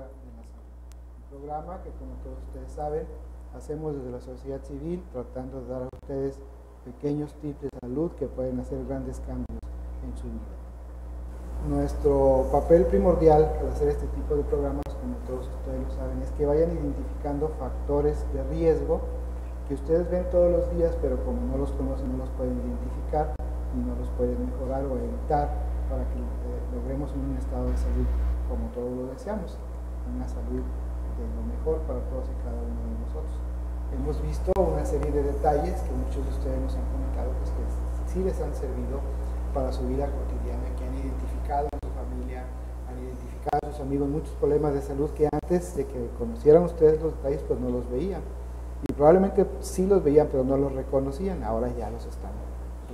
Guerra de la Salud. Un programa que, como todos ustedes saben, hacemos desde la sociedad civil, tratando de dar a ustedes pequeños tips de salud que pueden hacer grandes cambios en su vida. Nuestro papel primordial al hacer este tipo de programas, como todos ustedes lo saben, es que vayan identificando factores de riesgo que ustedes ven todos los días, pero como no los conocen, no los pueden identificar y no los pueden mejorar o evitar para que logremos un estado de salud como todos lo deseamos, una salud de lo mejor para todos y cada uno de nosotros. Hemos visto una serie de detalles que muchos de ustedes nos han comentado pues, que sí les han servido para su vida cotidiana, que han identificado en su familia, han identificado a sus amigos muchos problemas de salud que antes de que conocieran ustedes los detalles pues no los veían, y probablemente sí los veían pero no los reconocían, ahora ya los están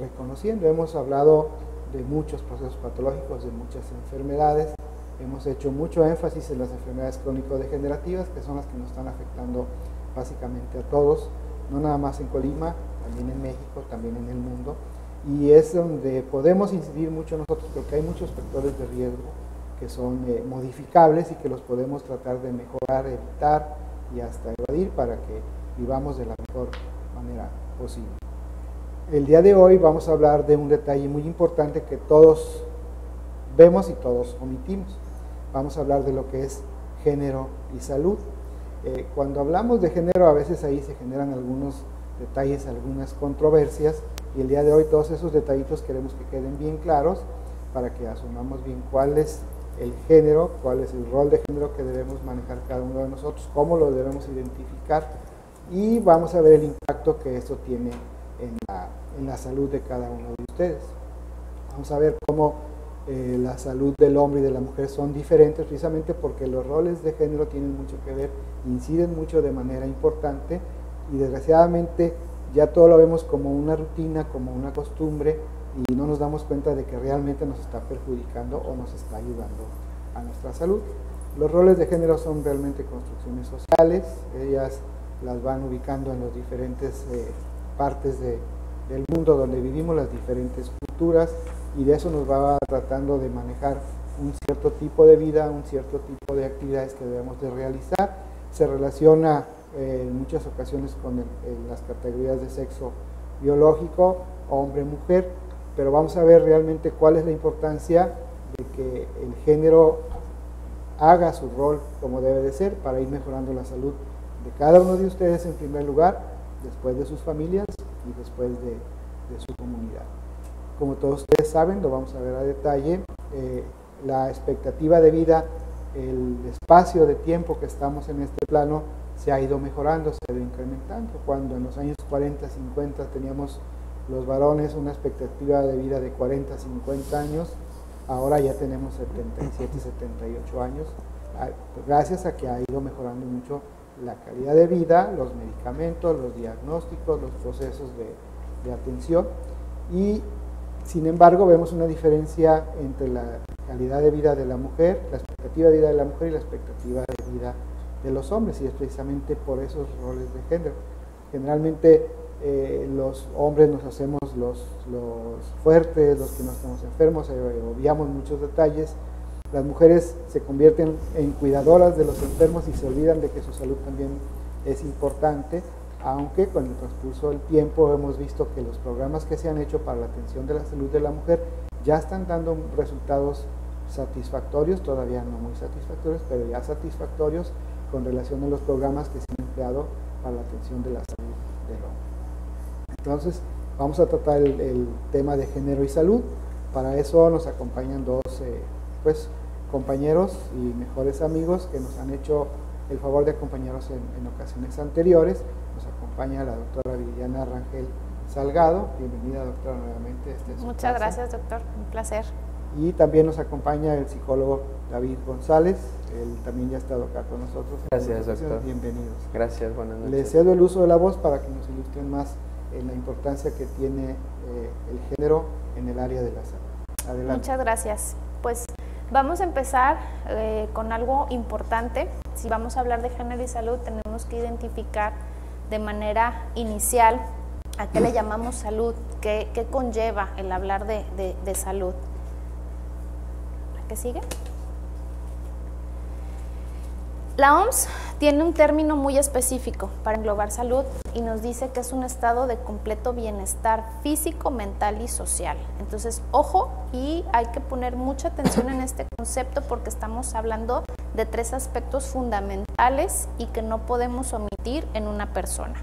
reconociendo. Hemos hablado de muchos procesos patológicos, de muchas enfermedades, hemos hecho mucho énfasis en las enfermedades crónico-degenerativas, que son las que nos están afectando básicamente a todos, no nada más en Colima, también en México, también en el mundo, y es donde podemos incidir mucho nosotros, porque hay muchos factores de riesgo que son modificables y que los podemos tratar de mejorar, evitar y hasta evadir para que vivamos de la mejor manera posible. El día de hoy vamos a hablar de un detalle muy importante que todos vemos y todos omitimos. Vamos a hablar de lo que es género y salud. Cuando hablamos de género, a veces ahí se generan algunos detalles, algunas controversias, y el día de hoy todos esos detallitos queremos que queden bien claros para que asumamos bien cuál es el género, cuál es el rol de género que debemos manejar cada uno de nosotros, cómo lo debemos identificar, y vamos a ver el impacto que esto tiene en la salud de cada uno de ustedes. Vamos a ver cómo la salud del hombre y de la mujer son diferentes, precisamente porque los roles de género tienen mucho que ver, inciden mucho de manera importante, y desgraciadamente ya todo lo vemos como una rutina, como una costumbre, y no nos damos cuenta de que realmente nos está perjudicando o nos está ayudando a nuestra salud. Los roles de género son realmente construcciones sociales, ellas las van ubicando en las diferentes partes del mundo donde vivimos, las diferentes culturas, y de eso nos va tratando de manejar un cierto tipo de vida, un cierto tipo de actividades que debemos de realizar. Se relaciona en muchas ocasiones con las categorías de sexo biológico, hombre-mujer, pero vamos a ver realmente cuál es la importancia de que el género haga su rol como debe de ser para ir mejorando la salud de cada uno de ustedes en primer lugar, después de sus familias y después de su comunidad. Como todos ustedes saben, lo vamos a ver a detalle, la expectativa de vida, el espacio de tiempo que estamos en este plano se ha ido mejorando, se ha ido incrementando. Cuando en los años 40, 50 teníamos los varones una expectativa de vida de 40, 50 años, ahora ya tenemos 77 y 78 años, gracias a que ha ido mejorando mucho la calidad de vida, los medicamentos, los diagnósticos, los procesos de atención, y sin embargo vemos una diferencia entre la calidad de vida de la mujer, la expectativa de vida de la mujer y la expectativa de vida de los hombres, y es precisamente por esos roles de género. Generalmente los hombres nos hacemos los fuertes, los que no estamos enfermos, obviamos muchos detalles. Las mujeres se convierten en cuidadoras de los enfermos y se olvidan de que su salud también es importante, aunque con el transcurso del tiempo hemos visto que los programas que se han hecho para la atención de la salud de la mujer ya están dando resultados satisfactorios, todavía no muy satisfactorios, pero ya satisfactorios con relación a los programas que se han empleado para la atención de la salud del hombre. Entonces, vamos a tratar el tema de género y salud. Para eso nos acompañan dos compañeros y mejores amigos que nos han hecho el favor de acompañarnos en ocasiones anteriores. Nos acompaña la doctora Viridiana Rangel Salgado. Bienvenida, doctora, nuevamente. Muchas gracias, doctor. Un placer. Y también nos acompaña el psicólogo David González. Él también ya ha estado acá con nosotros. Gracias, doctor. Bienvenidos. Gracias, buenas noches. Les cedo el uso de la voz para que nos ilustren más en la importancia que tiene el género en el área de la salud. Adelante. Muchas gracias. Pues vamos a empezar con algo importante. Si vamos a hablar de género y salud, tenemos que identificar de manera inicial a qué le llamamos salud, qué conlleva el hablar de salud. ¿La que sigue? La OMS tiene un término muy específico para englobar salud y nos dice que es un estado de completo bienestar físico, mental y social. Entonces, ojo, y hay que poner mucha atención en este concepto porque estamos hablando de 3 aspectos fundamentales y que no podemos omitir en una persona.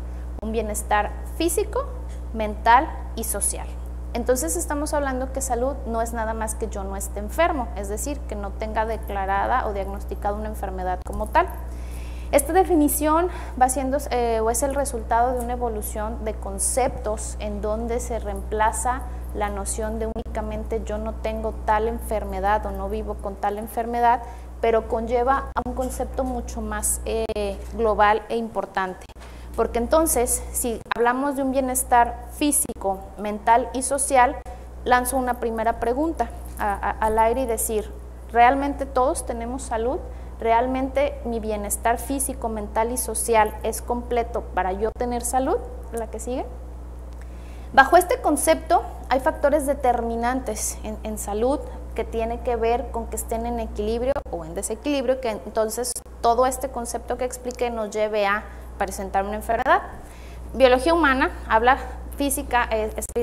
Un bienestar físico, mental y social. Entonces estamos hablando que salud no es nada más que yo no esté enfermo, es decir, que no tenga declarada o diagnosticada una enfermedad como tal. Esta definición va siendo o es el resultado de una evolución de conceptos en donde se reemplaza la noción de únicamente yo no tengo tal enfermedad o no vivo con tal enfermedad, pero conlleva a un concepto mucho más global e importante. Porque entonces, si hablamos de un bienestar físico, mental y social, lanzo una primera pregunta al aire y decir, ¿realmente todos tenemos salud? ¿Realmente mi bienestar físico, mental y social es completo para yo tener salud? ¿La que sigue? Bajo este concepto hay factores determinantes en salud que tiene que ver con que estén en equilibrio o en desequilibrio, que entonces todo este concepto que expliqué nos lleve a presentar una enfermedad. Biología humana habla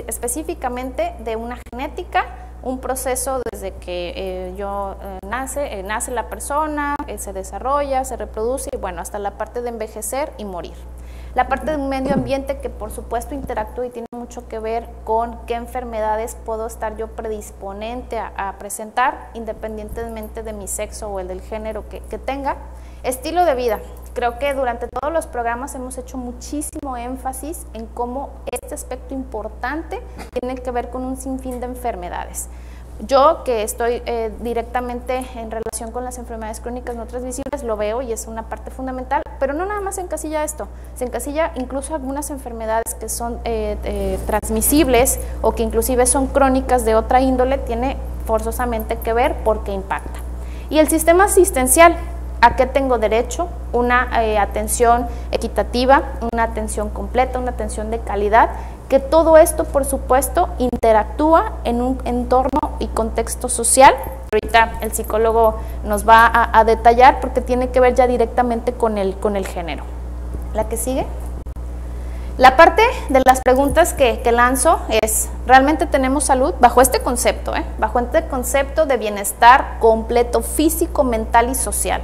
específicamente de una genética, un proceso desde que nace la persona, se desarrolla, se reproduce y bueno, hasta la parte de envejecer y morir. La parte de un medio ambiente que por supuesto interactúa y tiene mucho que ver con qué enfermedades puedo estar yo predisponente a presentar, independientemente de mi sexo o el del género que tenga. Estilo de vida. Creo que durante todos los programas hemos hecho muchísimo énfasis en cómo este aspecto importante tiene que ver con un sinfín de enfermedades. Yo, que estoy directamente en relación con las enfermedades crónicas no transmisibles, lo veo y es una parte fundamental, pero no nada más se encasilla esto, se encasilla incluso algunas enfermedades que son transmisibles o que inclusive son crónicas de otra índole, tiene forzosamente que ver porque impacta. Y el sistema asistencial, ¿a qué tengo derecho? Una atención equitativa, una atención completa, una atención de calidad, que todo esto, por supuesto, interactúa en un entorno y contexto social. Ahorita el psicólogo nos va a detallar porque tiene que ver ya directamente con el género. ¿La que sigue? La parte de las preguntas que lanzo es, ¿realmente tenemos salud? Bajo este concepto, bajo este concepto de bienestar completo físico, mental y social.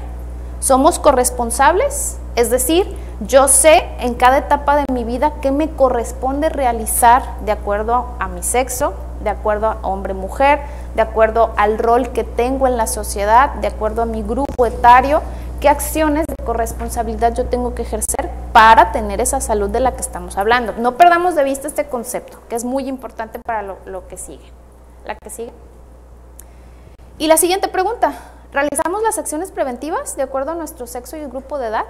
¿Somos corresponsables? Es decir, yo sé en cada etapa de mi vida qué me corresponde realizar de acuerdo a mi sexo, de acuerdo a hombre-mujer, de acuerdo al rol que tengo en la sociedad, de acuerdo a mi grupo etario, qué acciones de corresponsabilidad yo tengo que ejercer para tener esa salud de la que estamos hablando. No perdamos de vista este concepto, que es muy importante para lo que sigue. La que sigue. Y la siguiente pregunta, ¿realizamos las acciones preventivas de acuerdo a nuestro sexo y el grupo de edad?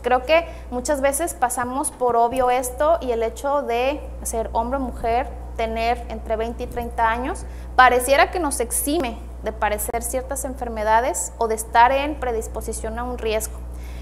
Creo que muchas veces pasamos por obvio esto y el hecho de ser hombre o mujer, tener entre 20 y 30 años, pareciera que nos exime de padecer ciertas enfermedades o de estar en predisposición a un riesgo.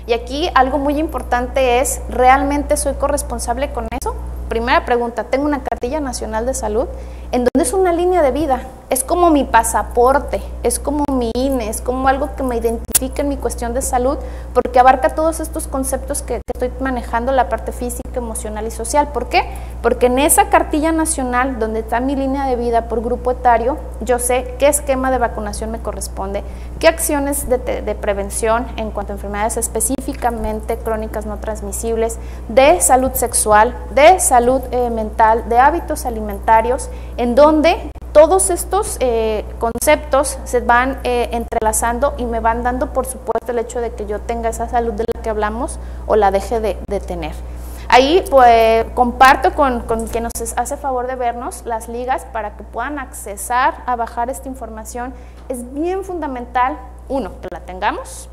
Y aquí algo muy importante es, ¿realmente soy corresponsable con eso? Primera pregunta, tengo una cartilla nacional de salud en donde es una línea de vida, es como mi pasaporte, es como mi INE, es como algo que me identifica en mi cuestión de salud, porque abarca todos estos conceptos que estoy manejando, la parte física, emocional y social. ¿Por qué? Porque en esa cartilla nacional, donde está mi línea de vida por grupo etario, yo sé qué esquema de vacunación me corresponde, qué acciones de prevención en cuanto a enfermedades específicamente crónicas no transmisibles, de salud sexual, de salud mental, de hábitos alimentarios, en donde todos estos conceptos se van entrelazando y me van dando, por supuesto, el hecho de que yo tenga esa salud de la que hablamos o la deje de tener. Ahí pues comparto con quien nos hace favor de vernos las ligas para que puedan accesar a bajar esta información. Es bien fundamental, uno, que la tengamos,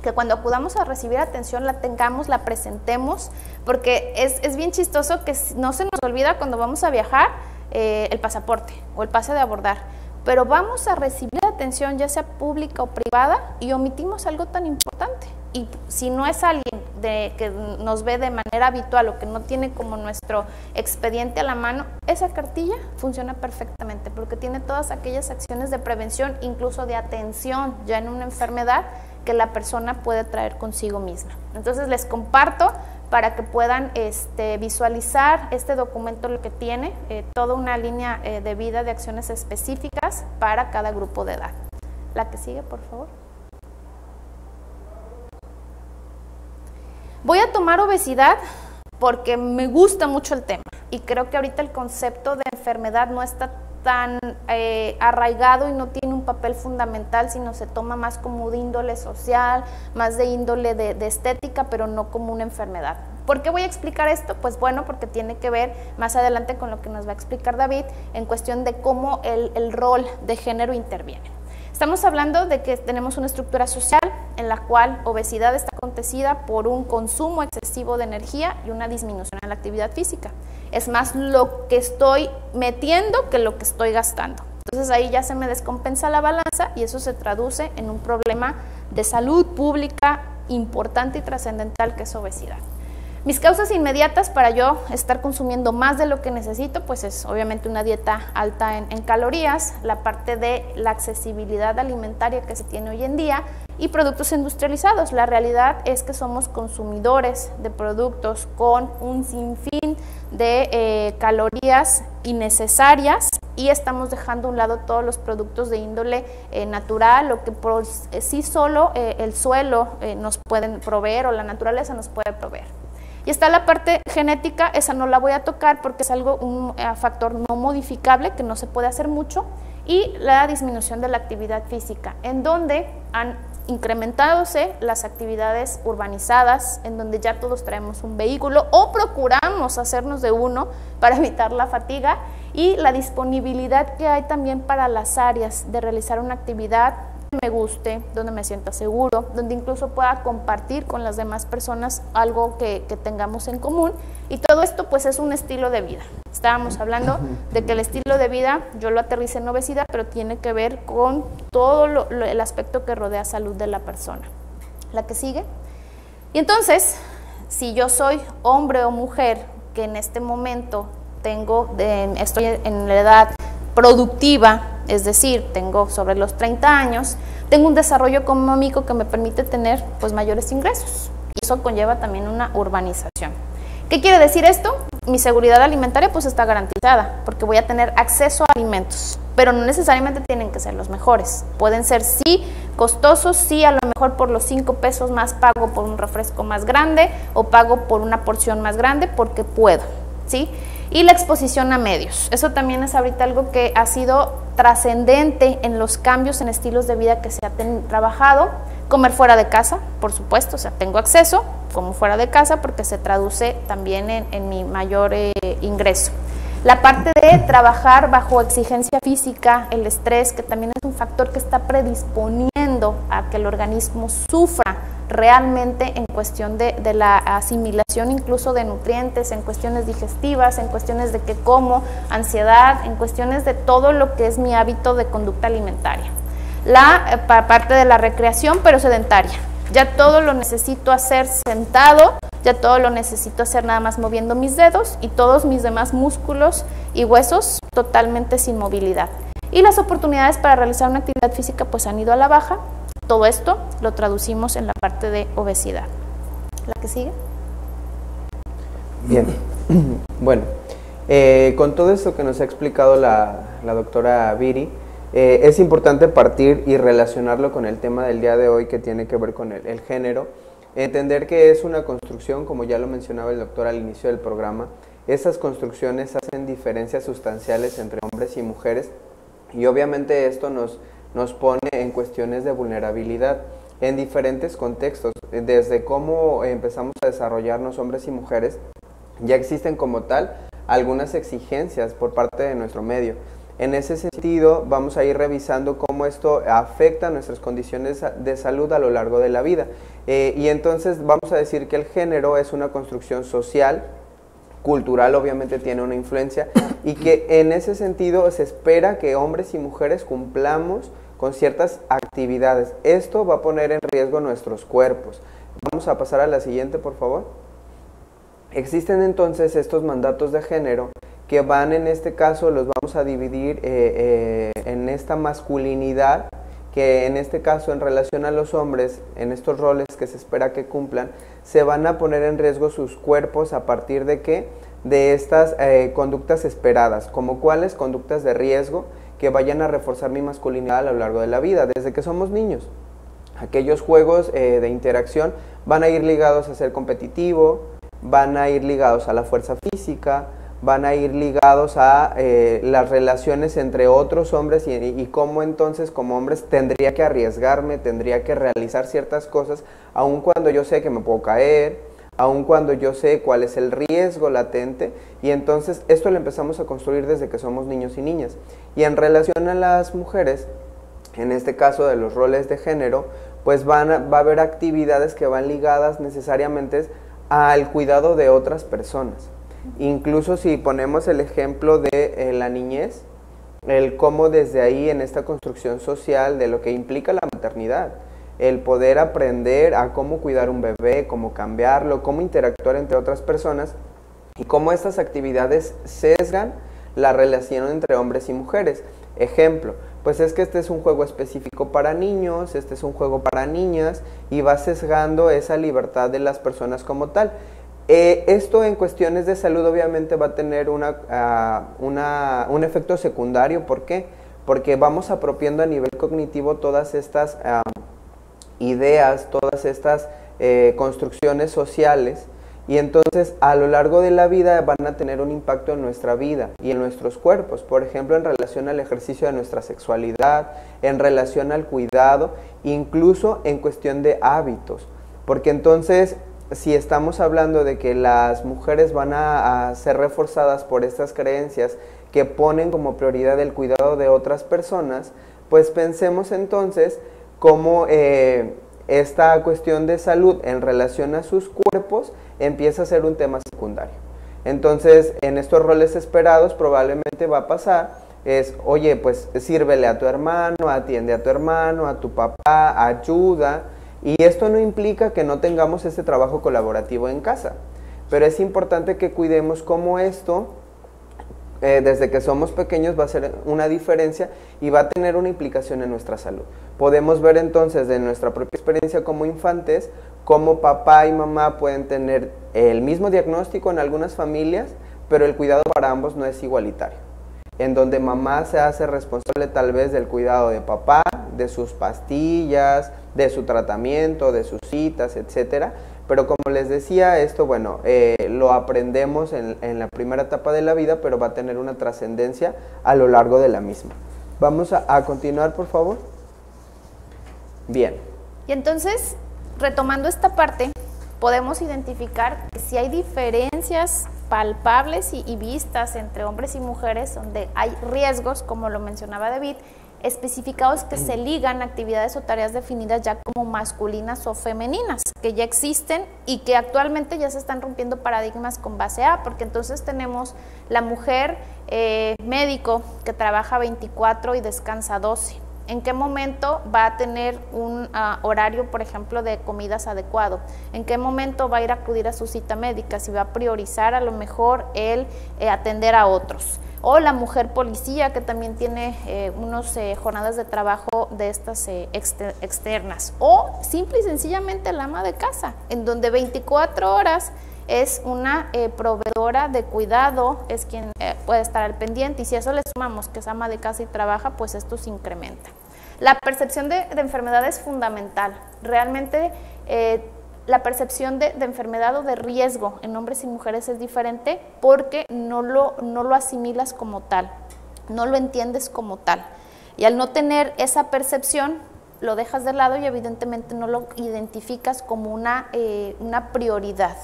que cuando acudamos a recibir atención la tengamos, la presentemos, porque es bien chistoso que no se nos olvida cuando vamos a viajar el pasaporte o el pase de abordar, pero vamos a recibir atención ya sea pública o privada y omitimos algo tan importante. Y si no es alguien que nos ve de manera habitual o que no tiene como nuestro expediente a la mano, esa cartilla funciona perfectamente porque tiene todas aquellas acciones de prevención, incluso de atención ya en una enfermedad que la persona puede traer consigo misma. Entonces les comparto para que puedan visualizar este documento, lo que tiene, toda una línea de vida de acciones específicas para cada grupo de edad. La que sigue, por favor. Voy a tomar obesidad porque me gusta mucho el tema y creo que ahorita el concepto de enfermedad no está tan arraigado y no tiene un papel fundamental, sino se toma más como de índole social, más de índole de estética, pero no como una enfermedad. ¿Por qué voy a explicar esto? Pues bueno, porque tiene que ver más adelante con lo que nos va a explicar David en cuestión de cómo el rol de género interviene. Estamos hablando de que tenemos una estructura social en la cual obesidad está acontecida por un consumo excesivo de energía y una disminución en la actividad física. Es más lo que estoy metiendo que lo que estoy gastando. Entonces ahí ya se me descompensa la balanza y eso se traduce en un problema de salud pública importante y trascendental que es obesidad. Mis causas inmediatas para yo estar consumiendo más de lo que necesito, pues es obviamente una dieta alta en calorías, la parte de la accesibilidad alimentaria que se tiene hoy en día y productos industrializados. La realidad es que somos consumidores de productos con un sinfín de calorías innecesarias y estamos dejando a un lado todos los productos de índole natural, lo que por sí solo el suelo nos pueden proveer o la naturaleza nos puede proveer. Y está la parte genética, esa no la voy a tocar porque es un factor no modificable que no se puede hacer mucho, y la disminución de la actividad física, en donde han incrementadose las actividades urbanizadas, en donde ya todos traemos un vehículo o procuramos hacernos de uno para evitar la fatiga, y la disponibilidad que hay también para las áreas de realizar una actividad me guste, donde me sienta seguro, donde incluso pueda compartir con las demás personas algo que tengamos en común, y todo esto pues es un estilo de vida. Estábamos hablando de que el estilo de vida yo lo aterricé en obesidad, pero tiene que ver con todo el aspecto que rodea salud de la persona. La que sigue. Y entonces, si yo soy hombre o mujer que en este momento estoy en la edad productiva, es decir, tengo sobre los 30 años, tengo un desarrollo económico que me permite tener pues mayores ingresos, y eso conlleva también una urbanización. ¿Qué quiere decir esto? Mi seguridad alimentaria pues está garantizada, porque voy a tener acceso a alimentos, pero no necesariamente tienen que ser los mejores. Pueden ser sí costosos, sí a lo mejor por los 5 pesos más pago por un refresco más grande o pago por una porción más grande porque puedo, ¿sí? Y la exposición a medios. Eso también es ahorita algo que ha sido trascendente en los cambios en estilos de vida que se ha trabajado. Comer fuera de casa, por supuesto, o sea, tengo acceso, como fuera de casa, porque se traduce también en mi mayor ingreso. La parte de trabajar bajo exigencia física, el estrés, que también es un factor que está predisponiendo a que el organismo sufra realmente en cuestión de la asimilación incluso de nutrientes, en cuestiones digestivas, en cuestiones de qué como, ansiedad, en cuestiones de todo lo que es mi hábito de conducta alimentaria. La parte de la recreación, pero sedentaria. Ya todo lo necesito hacer sentado, ya todo lo necesito hacer nada más moviendo mis dedos y todos mis demás músculos y huesos totalmente sin movilidad. Y las oportunidades para realizar una actividad física pues han ido a la baja. Todo esto lo traducimos en la parte de obesidad. ¿La que sigue? Bien, bueno, con todo esto que nos ha explicado la doctora Viri, es importante partir y relacionarlo con el tema del día de hoy, que tiene que ver con el género. Entender que es una construcción, como ya lo mencionaba el doctor al inicio del programa. Esas construcciones hacen diferencias sustanciales entre hombres y mujeres, y obviamente esto nos pone en cuestiones de vulnerabilidad en diferentes contextos. Desde cómo empezamos a desarrollarnos hombres y mujeres, ya existen como tal algunas exigencias por parte de nuestro medio. En ese sentido, vamos a ir revisando cómo esto afecta nuestras condiciones de salud a lo largo de la vida. Y entonces vamos a decir que el género es una construcción social, cultural, obviamente tiene una influencia, y que en ese sentido se espera que hombres y mujeres cumplamos con ciertas actividades. Esto va a poner en riesgo nuestros cuerpos. Vamos a pasar a la siguiente, por favor. Existen entonces estos mandatos de género que van, en este caso, los vamos a dividir en esta masculinidad que en este caso en relación a los hombres, en estos roles que se espera que cumplan, se van a poner en riesgo sus cuerpos a partir de ¿qué? De estas conductas esperadas, como cuáles conductas de riesgo que vayan a reforzar mi masculinidad a lo largo de la vida, desde que somos niños. Aquellos juegos de interacción van a ir ligados a ser competitivo, van a ir ligados a la fuerza física, van a ir ligados a las relaciones entre otros hombres y cómo entonces como hombres tendría que arriesgarme, tendría que realizar ciertas cosas, aun cuando yo sé que me puedo caer, aun cuando yo sé cuál es el riesgo latente, y entonces esto lo empezamos a construir desde que somos niños y niñas. Y en relación a las mujeres, en este caso de los roles de género, pues va a haber actividades que van ligadas necesariamente al cuidado de otras personas. Incluso si ponemos el ejemplo de la niñez, el cómo desde ahí en esta construcción social de lo que implica la maternidad, el poder aprender a cómo cuidar un bebé, cómo cambiarlo, cómo interactuar entre otras personas y cómo estas actividades sesgan la relación entre hombres y mujeres. Ejemplo, pues es que este es un juego específico para niños, este es un juego para niñas y va sesgando esa libertad de las personas como tal. Esto en cuestiones de salud obviamente va a tener un efecto secundario. ¿Por qué? Porque vamos apropiando a nivel cognitivo todas estas ideas, todas estas construcciones sociales, y entonces a lo largo de la vida van a tener un impacto en nuestra vida y en nuestros cuerpos, por ejemplo en relación al ejercicio de nuestra sexualidad, en relación al cuidado, incluso en cuestión de hábitos, porque entonces si estamos hablando de que las mujeres van a ser reforzadas por estas creencias que ponen como prioridad el cuidado de otras personas, pues pensemos entonces cómo esta cuestión de salud en relación a sus cuerpos empieza a ser un tema secundario. Entonces, en estos roles esperados probablemente va a pasar, oye, pues sírvele a tu hermano, atiende a tu hermano, a tu papá, ayuda. Y esto no implica que no tengamos este trabajo colaborativo en casa, pero es importante que cuidemos cómo esto, desde que somos pequeños, va a ser una diferencia y va a tener una implicación en nuestra salud. Podemos ver entonces de nuestra propia experiencia como infantes, cómo papá y mamá pueden tener el mismo diagnóstico en algunas familias, pero el cuidado para ambos no es igualitario. En donde mamá se hace responsable tal vez del cuidado de papá, de sus pastillas, de su tratamiento, de sus citas, etcétera. Pero como les decía, esto, bueno, lo aprendemos en la primera etapa de la vida, pero va a tener una trascendencia a lo largo de la misma. Vamos a continuar, por favor. Bien. Y entonces, retomando esta parte, podemos identificar que si hay diferencias palpables y vistas entre hombres y mujeres, donde hay riesgos, como lo mencionaba David, especificados que se ligan a actividades o tareas definidas ya como masculinas o femeninas, que ya existen y que actualmente ya se están rompiendo paradigmas con base a, porque entonces tenemos la mujer médico que trabaja 24 y descansa 12. ¿En qué momento va a tener un horario, por ejemplo, de comidas adecuado? ¿En qué momento va a ir a acudir a su cita médica? Si va a priorizar a lo mejor el atender a otros. O la mujer policía, que también tiene unas jornadas de trabajo de estas externas. O simple y sencillamente la ama de casa, en donde 24 horas es una proveedora de cuidado, es quien puede estar al pendiente, y si a eso le sumamos que es ama de casa y trabaja, pues esto se incrementa. La percepción de enfermedad es fundamental. Realmente la percepción de enfermedad o de riesgo en hombres y mujeres es diferente porque no lo asimilas como tal, no lo entiendes como tal. Y al no tener esa percepción, lo dejas de lado y evidentemente no lo identificas como una prioridad.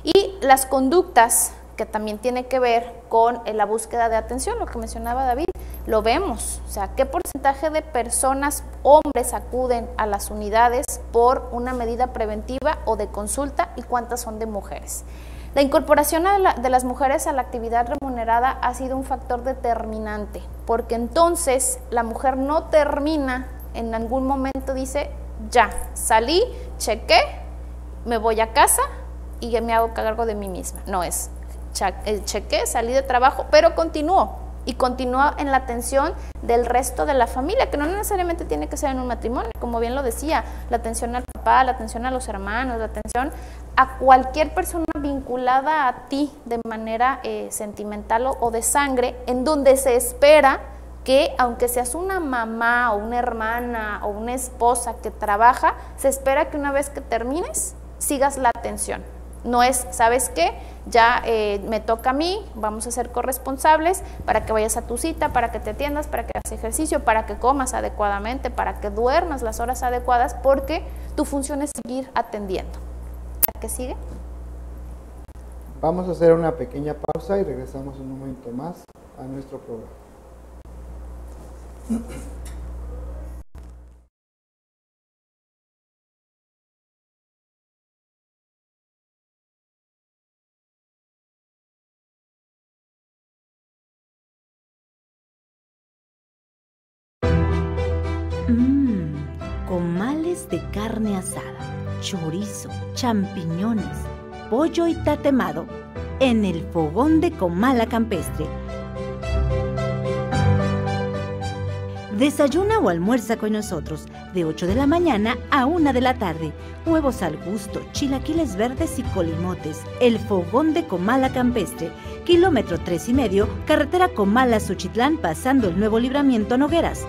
Y las conductas, que también tiene que ver con la búsqueda de atención, lo que mencionaba David, lo vemos, o sea, qué porcentaje de personas, hombres, acuden a las unidades por una medida preventiva o de consulta y cuántas son de mujeres. La incorporación de las mujeres a la actividad remunerada ha sido un factor determinante, porque entonces la mujer no termina, en algún momento dice, ya, salí, chequé, me voy a casa y ya me hago cargo de mí misma. No es, chequé, salí de trabajo, pero continúo. y continúa en la atención del resto de la familia, que no necesariamente tiene que ser en un matrimonio, como bien lo decía, la atención al papá, la atención a los hermanos, la atención a cualquier persona vinculada a ti de manera sentimental o de sangre, en donde se espera que aunque seas una mamá o una hermana o una esposa que trabaja, se espera que una vez que termines sigas la atención. No es, ¿sabes qué? Ya me toca a mí, vamos a ser corresponsables para que vayas a tu cita, para que te atiendas, para que hagas ejercicio, para que comas adecuadamente, para que duermas las horas adecuadas, porque tu función es seguir atendiendo. ¿A qué sigue? Vamos a hacer una pequeña pausa y regresamos un momento más a nuestro programa. Comales de carne asada, chorizo, champiñones, pollo y tatemado en el fogón de Comala Campestre. Desayuna o almuerza con nosotros de 8 de la mañana a 1 de la tarde. Huevos al gusto, chilaquiles verdes y colimotes. El fogón de Comala Campestre, kilómetro 3,5, carretera Comala-Suchitlán, pasando el nuevo libramiento Nogueras.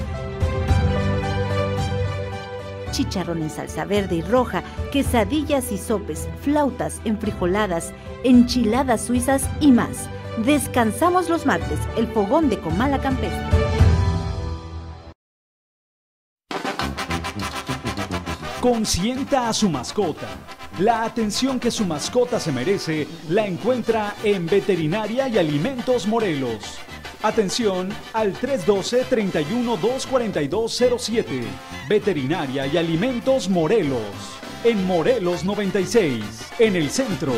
Chicharrón en salsa verde y roja, quesadillas y sopes, flautas, enfrijoladas, enchiladas suizas y más. Descansamos los martes, el fogón de Comala Campestre. Consienta a su mascota. La atención que su mascota se merece la encuentra en Veterinaria y Alimentos Morelos. Atención al 312-31-24207. Veterinaria y Alimentos Morelos. En Morelos 96, en el centro.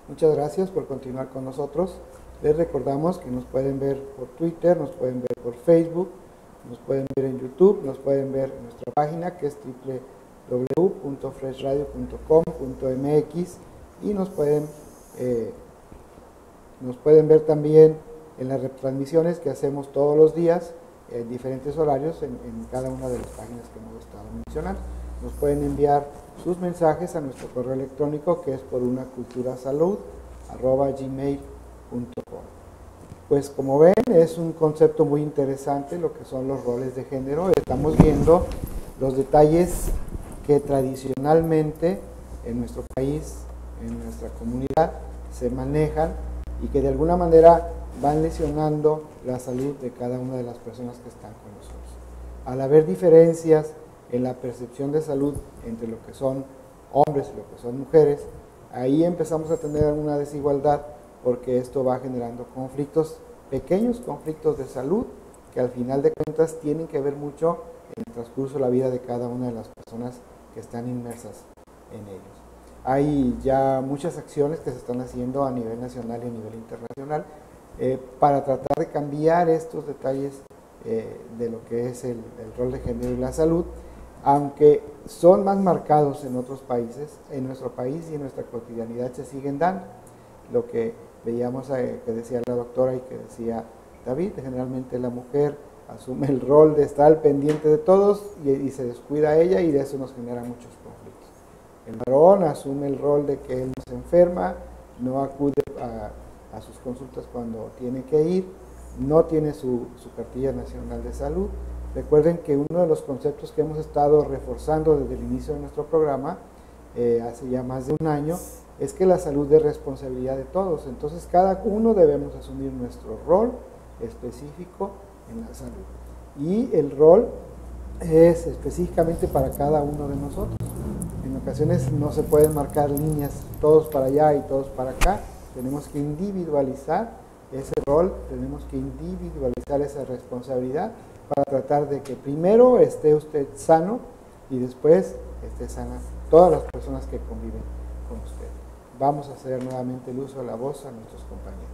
Muchas gracias por continuar con nosotros. Les recordamos que nos pueden ver por Twitter, nos pueden ver por Facebook, nos pueden ver en YouTube, nos pueden ver en nuestra página que es www.freshradio.com.mx y nos pueden ver también en las retransmisiones que hacemos todos los días en diferentes horarios en cada una de las páginas que hemos estado mencionando. Nos pueden enviar sus mensajes a nuestro correo electrónico que es porunaculturasalud@gmail.com. Pues como ven, es un concepto muy interesante lo que son los roles de género. Estamos viendo los detalles que tradicionalmente en nuestro país, en nuestra comunidad, se manejan y que de alguna manera van lesionando la salud de cada una de las personas que están con nosotros. Al haber diferencias en la percepción de salud entre lo que son hombres y lo que son mujeres, ahí empezamos a tener una desigualdad porque esto va generando conflictos pequeños conflictos de salud que al final de cuentas tienen que ver mucho en el transcurso de la vida de cada una de las personas que están inmersas en ellos. Hay ya muchas acciones que se están haciendo a nivel nacional y a nivel internacional para tratar de cambiar estos detalles de lo que es el rol de género y la salud, aunque son más marcados en otros países, en nuestro país y en nuestra cotidianidad se siguen dando. Lo que veíamos que decía la doctora y que decía David, generalmente la mujer asume el rol de estar al pendiente de todos y se descuida a ella, y de eso nos genera muchos conflictos. El varón asume el rol de que él no se enferma, no acude a sus consultas cuando tiene que ir, no tiene su cartilla nacional de salud. Recuerden que uno de los conceptos que hemos estado reforzando desde el inicio de nuestro programa, hace ya más de un año, es que la salud es responsabilidad de todos. Entonces cada uno debemos asumir nuestro rol específico en la salud. Y el rol es específicamente para cada uno de nosotros. En ocasiones no se pueden marcar líneas todos para allá y todos para acá. Tenemos que individualizar ese rol, tenemos que individualizar esa responsabilidad para tratar de que primero esté usted sano y después esté sana todas las personas que conviven con usted. Vamos a hacer nuevamente el uso de la voz a nuestros compañeros.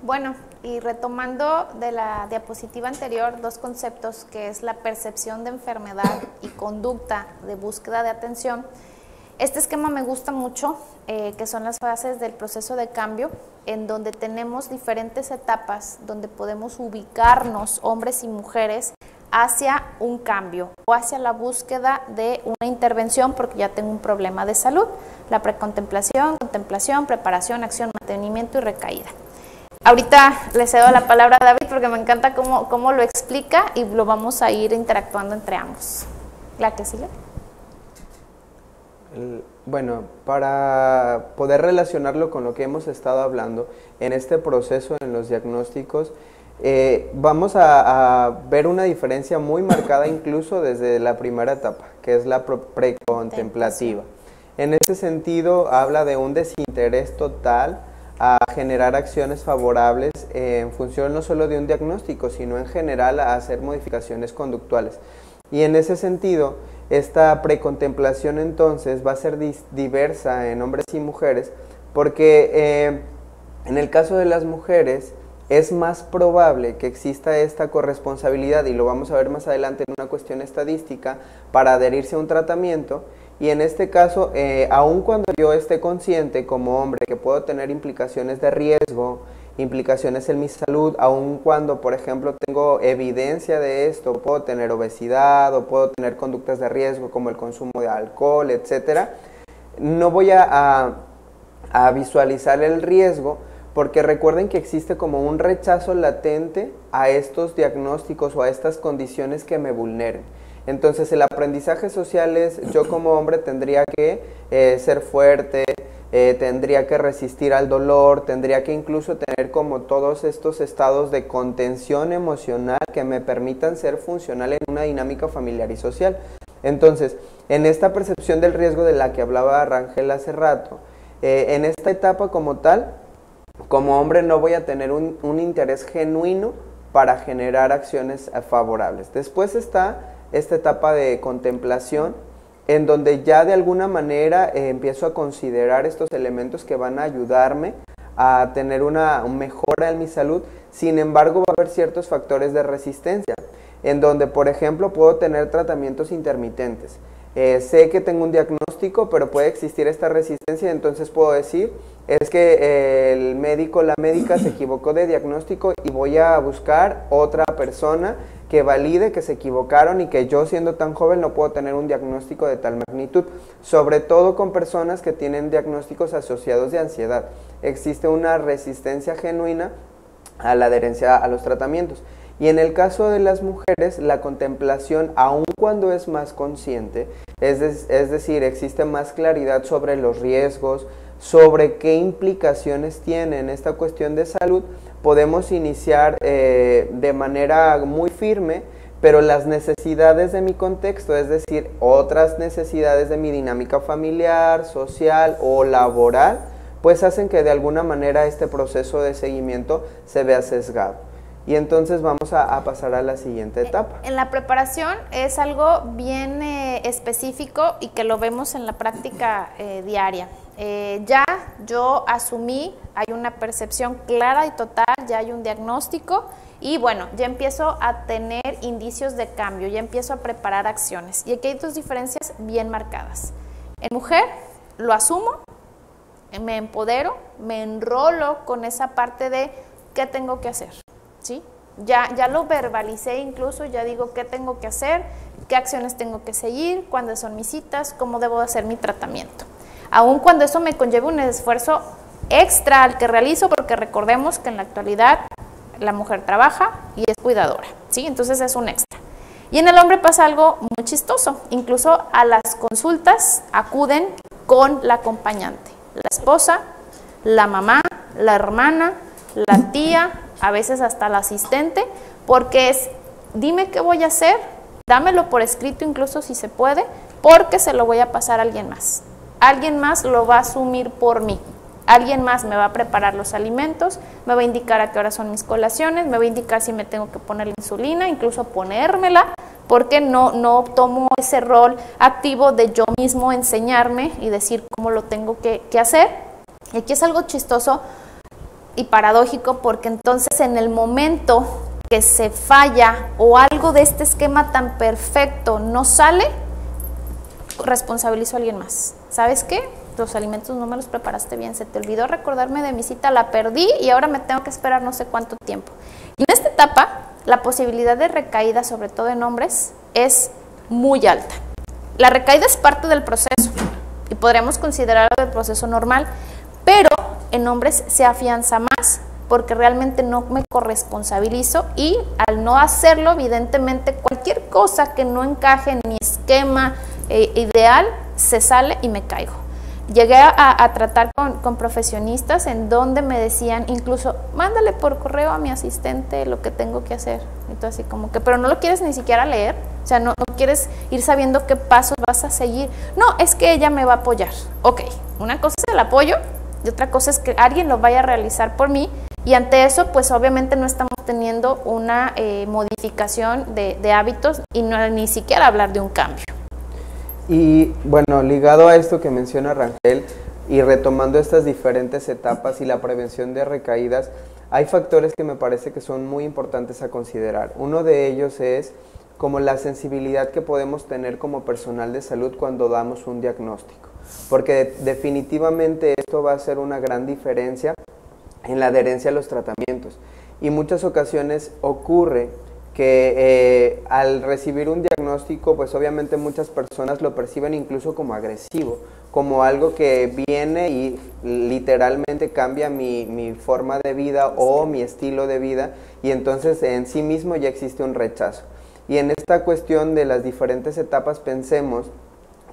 Bueno, y retomando de la diapositiva anterior, dos conceptos, que es la percepción de enfermedad y conducta de búsqueda de atención. Este esquema me gusta mucho, que son las fases del proceso de cambio, en donde tenemos diferentes etapas, donde podemos ubicarnos, hombres y mujeres, hacia un cambio o hacia la búsqueda de una intervención porque ya tengo un problema de salud. La precontemplación, contemplación, preparación, acción, mantenimiento y recaída. Ahorita le cedo la palabra a David porque me encanta cómo lo explica y lo vamos a ir interactuando entre ambos. ¿La que sigue? Bueno, para poder relacionarlo con lo que hemos estado hablando en este proceso, en los diagnósticos, vamos a ver una diferencia muy marcada incluso desde la primera etapa, que es la precontemplativa. En ese sentido, habla de un desinterés total a generar acciones favorables en función no solo de un diagnóstico, sino en general a hacer modificaciones conductuales. Y en ese sentido, esta precontemplación entonces va a ser diversa en hombres y mujeres, porque en el caso de las mujeres es más probable que exista esta corresponsabilidad, y lo vamos a ver más adelante en una cuestión estadística, para adherirse a un tratamiento. Y en este caso, aun cuando yo esté consciente como hombre que puedo tener implicaciones de riesgo, implicaciones en mi salud, aun cuando, por ejemplo, tengo evidencia de esto, puedo tener obesidad o puedo tener conductas de riesgo como el consumo de alcohol, etcétera, no voy a visualizar el riesgo, porque recuerden que existe como un rechazo latente a estos diagnósticos o a estas condiciones que me vulneren. Entonces el aprendizaje social es, yo como hombre tendría que ser fuerte, tendría que resistir al dolor, tendría que incluso tener como todos estos estados de contención emocional que me permitan ser funcional en una dinámica familiar y social. Entonces, en esta percepción del riesgo de la que hablaba Rangel hace rato, en esta etapa como tal, como hombre no voy a tener un interés genuino para generar acciones favorables. Después está esta etapa de contemplación, en donde ya de alguna manera empiezo a considerar estos elementos que van a ayudarme a tener una mejora en mi salud. Sin embargo, va a haber ciertos factores de resistencia, en donde, por ejemplo, puedo tener tratamientos intermitentes. Sé que tengo un diagnóstico, pero puede existir esta resistencia, entonces puedo decir, es que el médico, la médica se equivocó de diagnóstico y voy a buscar otra persona que valide que se equivocaron y que yo, siendo tan joven, no puedo tener un diagnóstico de tal magnitud, sobre todo con personas que tienen diagnósticos asociados de ansiedad. Existe una resistencia genuina a la adherencia a los tratamientos. Y en el caso de las mujeres, la contemplación, aun cuando es más consciente, es decir, existe más claridad sobre los riesgos, sobre qué implicaciones tiene en esta cuestión de salud, podemos iniciar de manera muy firme, pero las necesidades de mi contexto, es decir, otras necesidades de mi dinámica familiar, social o laboral, pues hacen que de alguna manera este proceso de seguimiento se vea sesgado. Y entonces vamos a pasar a la siguiente etapa. En la preparación es algo bien específico y que lo vemos en la práctica diaria. Ya yo asumí, hay una percepción clara y total, ya hay un diagnóstico y bueno, ya empiezo a tener indicios de cambio, ya empiezo a preparar acciones. Y aquí hay dos diferencias bien marcadas. En mujer lo asumo, me empodero, me enrolo con esa parte de qué tengo que hacer, ¿sí? Ya lo verbalicé incluso, ya digo qué tengo que hacer, qué acciones tengo que seguir, cuándo son mis citas, cómo debo hacer mi tratamiento. Aun cuando eso me conlleve un esfuerzo extra al que realizo, porque recordemos que en la actualidad la mujer trabaja y es cuidadora, ¿sí? Entonces es un extra. Y en el hombre pasa algo muy chistoso, incluso a las consultas acuden con la acompañante, la esposa, la mamá, la hermana, la tía, a veces hasta la asistente, porque es, dime qué voy a hacer, dámelo por escrito incluso si se puede, porque se lo voy a pasar a alguien más. Alguien más lo va a asumir por mí. Alguien más me va a preparar los alimentos, me va a indicar a qué hora son mis colaciones, me va a indicar si me tengo que poner la insulina, incluso ponérmela, porque no tomo ese rol activo de yo mismo enseñarme y decir cómo lo tengo que hacer. Y aquí es algo chistoso y paradójico, porque entonces en el momento que se falla o algo de este esquema tan perfecto no sale, responsabilizo a alguien más. ¿Sabes qué? Los alimentos no me los preparaste bien, se te olvidó recordarme de mi cita, la perdí y ahora me tengo que esperar no sé cuánto tiempo. Y en esta etapa, la posibilidad de recaída, sobre todo en hombres, es muy alta. La recaída es parte del proceso y podríamos considerarlo el proceso normal, pero en hombres se afianza más porque realmente no me corresponsabilizo y al no hacerlo, evidentemente, cualquier cosa que no encaje en mi esquema ideal, se sale y me caigo. Llegué a tratar con profesionistas en donde me decían incluso, mándale por correo a mi asistente lo que tengo que hacer. Y tú así como que, pero no lo quieres ni siquiera leer, o sea, no quieres ir sabiendo qué pasos vas a seguir. No, es que ella me va a apoyar. Ok, una cosa es el apoyo y otra cosa es que alguien lo vaya a realizar por mí, y ante eso, pues obviamente no estamos teniendo una modificación de hábitos y no ni siquiera hablar de un cambio. Y bueno, ligado a esto que menciona Rangel y retomando estas diferentes etapas y la prevención de recaídas, hay factores que me parece que son muy importantes a considerar. Uno de ellos es como la sensibilidad que podemos tener como personal de salud cuando damos un diagnóstico, porque definitivamente esto va a hacer una gran diferencia en la adherencia a los tratamientos. Y muchas ocasiones ocurre que al recibir un diagnóstico, pues obviamente muchas personas lo perciben incluso como agresivo, como algo que viene y literalmente cambia mi forma de vida o mi estilo de vida, y entonces en sí mismo ya existe un rechazo. Y en esta cuestión de las diferentes etapas, pensemos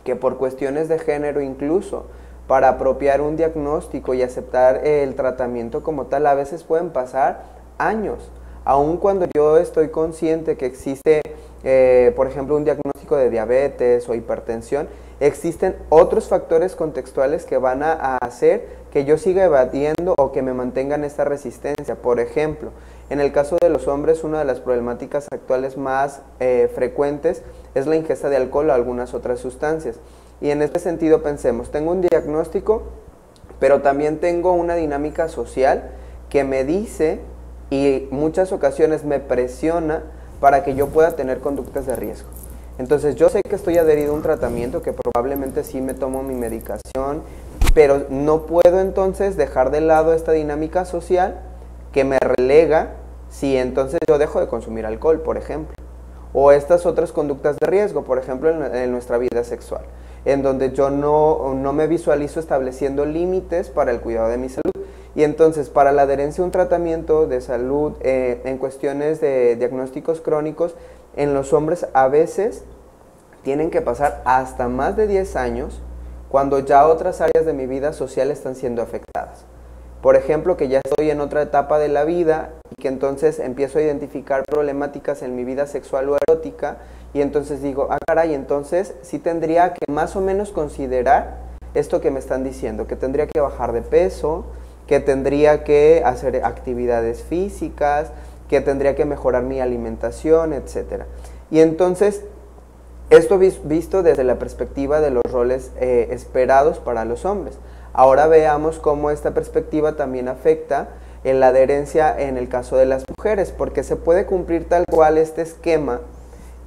que por cuestiones de género incluso, para apropiar un diagnóstico y aceptar el tratamiento como tal, a veces pueden pasar años. Aun cuando yo estoy consciente que existe, por ejemplo, un diagnóstico de diabetes o hipertensión, existen otros factores contextuales que van a hacer que yo siga evadiendo o que me mantengan esta resistencia. Por ejemplo, en el caso de los hombres, una de las problemáticas actuales más frecuentes es la ingesta de alcohol o algunas otras sustancias. Y en este sentido pensemos, tengo un diagnóstico, pero también tengo una dinámica social que me dice y muchas ocasiones me presiona para que yo pueda tener conductas de riesgo. Entonces yo sé que estoy adherido a un tratamiento, que probablemente sí me tomo mi medicación, pero no puedo entonces dejar de lado esta dinámica social que me relega si entonces yo dejo de consumir alcohol, por ejemplo. O estas otras conductas de riesgo, por ejemplo, en nuestra vida sexual, en donde yo no me visualizo estableciendo límites para el cuidado de mi salud. Y entonces, para la adherencia a un tratamiento de salud en cuestiones de diagnósticos crónicos, en los hombres a veces tienen que pasar hasta más de 10 años cuando ya otras áreas de mi vida social están siendo afectadas. Por ejemplo, que ya estoy en otra etapa de la vida y que entonces empiezo a identificar problemáticas en mi vida sexual o erótica, y entonces digo, ah caray, entonces sí tendría que más o menos considerar esto que me están diciendo, que tendría que bajar de peso, que tendría que hacer actividades físicas, que tendría que mejorar mi alimentación, etcétera. Y entonces, esto visto desde la perspectiva de los roles esperados para los hombres. Ahora veamos cómo esta perspectiva también afecta en la adherencia en el caso de las mujeres, porque se puede cumplir tal cual este esquema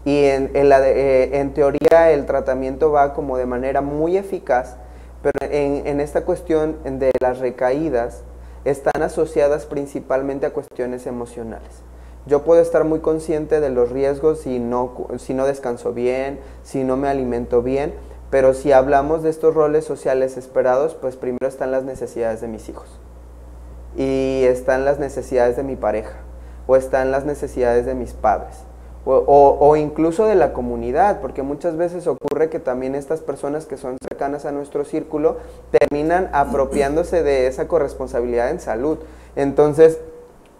y en teoría el tratamiento va como de manera muy eficaz, pero en esta cuestión de las recaídas están asociadas principalmente a cuestiones emocionales. Yo puedo estar muy consciente de los riesgos si no descanso bien, si no me alimento bien, pero si hablamos de estos roles sociales esperados, pues primero están las necesidades de mis hijos, y están las necesidades de mi pareja, o están las necesidades de mis padres, o incluso de la comunidad, porque muchas veces ocurre que también estas personas que son cercanas a nuestro círculo terminan apropiándose de esa corresponsabilidad en salud. Entonces,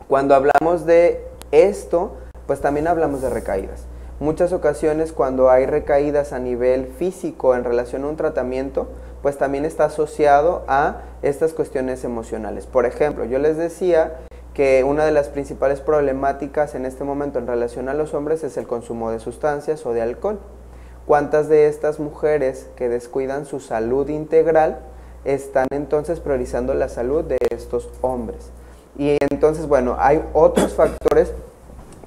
cuando hablamos de esto, pues también hablamos de recaídas. Muchas ocasiones cuando hay recaídas a nivel físico en relación a un tratamiento, pues también está asociado a estas cuestiones emocionales. Por ejemplo, yo les decía que una de las principales problemáticas en este momento en relación a los hombres es el consumo de sustancias o de alcohol. ¿Cuántas de estas mujeres que descuidan su salud integral están entonces priorizando la salud de estos hombres? Y entonces, bueno, hay otros factores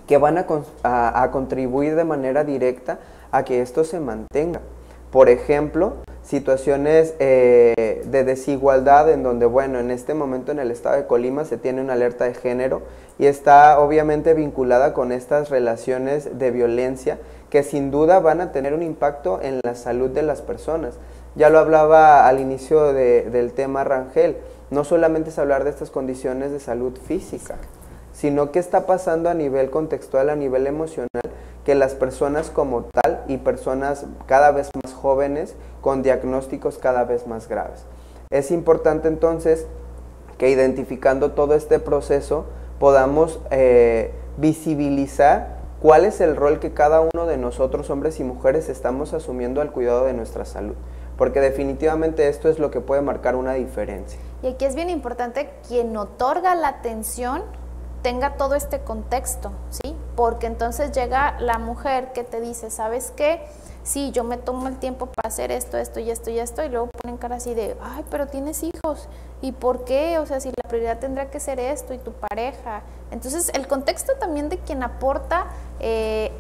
que van a contribuir de manera directa a que esto se mantenga. Por ejemplo, situaciones de desigualdad en donde, bueno, en este momento en el estado de Colima se tiene una alerta de género y está obviamente vinculada con estas relaciones de violencia que sin duda van a tener un impacto en la salud de las personas. Ya lo hablaba al inicio del tema Rangel, no solamente es hablar de estas condiciones de salud física, sino qué está pasando a nivel contextual, a nivel emocional, que las personas como tal y personas cada vez más jóvenes con diagnósticos cada vez más graves. Es importante entonces que identificando todo este proceso podamos visibilizar cuál es el rol que cada uno de nosotros, hombres y mujeres, estamos asumiendo al cuidado de nuestra salud, porque definitivamente esto es lo que puede marcar una diferencia. Y aquí es bien importante quien otorga la atención tenga todo este contexto, ¿sí? Porque entonces llega la mujer que te dice, ¿sabes qué? Sí, yo me tomo el tiempo para hacer esto, esto y esto y esto, y luego ponen cara así de, ay, pero tienes hijos, ¿y por qué? O sea, si la prioridad tendrá que ser esto y tu pareja. Entonces, el contexto también de quien aporta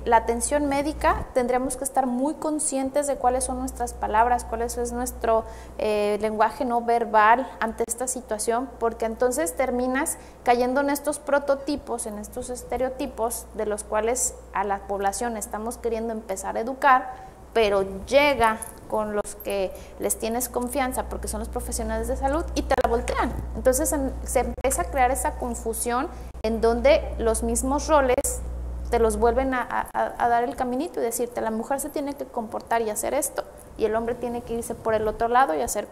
la atención médica, tendríamos que estar muy conscientes de cuáles son nuestras palabras, cuál es nuestro lenguaje no verbal ante esta situación, porque entonces terminas cayendo en estos prototipos, en estos estereotipos de los cuales a la población estamos queriendo empezar a educar, pero llega con los que les tienes confianza porque son los profesionales de salud y te la voltean. Entonces se empieza a crear esa confusión en donde los mismos roles te los vuelven a dar el caminito y decirte, la mujer se tiene que comportar y hacer esto, y el hombre tiene que irse por el otro lado y hacer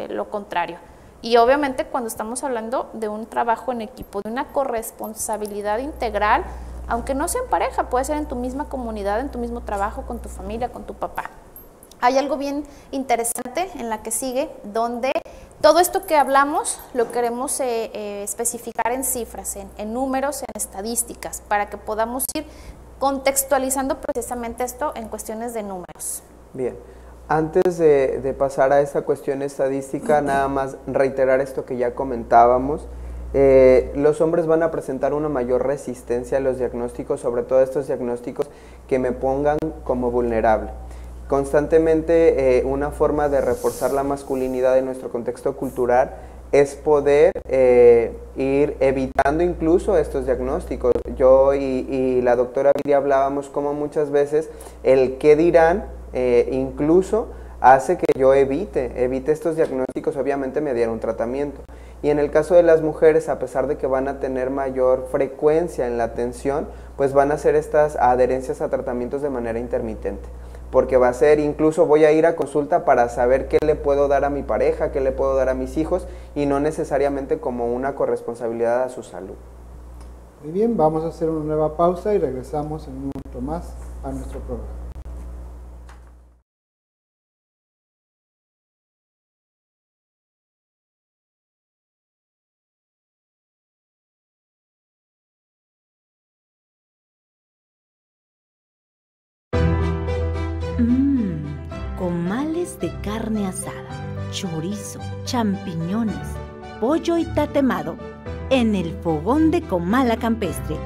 lo contrario. Y obviamente cuando estamos hablando de un trabajo en equipo, de una corresponsabilidad integral, aunque no sea en pareja, puede ser en tu misma comunidad, en tu mismo trabajo, con tu familia, con tu papá. Hay algo bien interesante en la que sigue, donde todo esto que hablamos lo queremos especificar en cifras, en números, en estadísticas, para que podamos ir contextualizando precisamente esto en cuestiones de números. Bien, antes de pasar a esta cuestión estadística, nada más reiterar esto que ya comentábamos. Los hombres van a presentar una mayor resistencia a los diagnósticos, sobre todo estos diagnósticos que me pongan como vulnerable. Constantemente una forma de reforzar la masculinidad en nuestro contexto cultural es poder ir evitando incluso estos diagnósticos. Yo y la doctora Viri hablábamos como muchas veces el qué dirán incluso hace que yo evite estos diagnósticos, obviamente mediante un tratamiento. Y en el caso de las mujeres, a pesar de que van a tener mayor frecuencia en la atención, pues van a hacer estas adherencias a tratamientos de manera intermitente. Porque va a ser, incluso voy a ir a consulta para saber qué le puedo dar a mi pareja, qué le puedo dar a mis hijos, y no necesariamente como una corresponsabilidad a su salud. Muy bien, vamos a hacer una nueva pausa y regresamos en un momento más a nuestro programa. Comales de carne asada, chorizo, champiñones, pollo y tatemado en el fogón de Comala Campestre.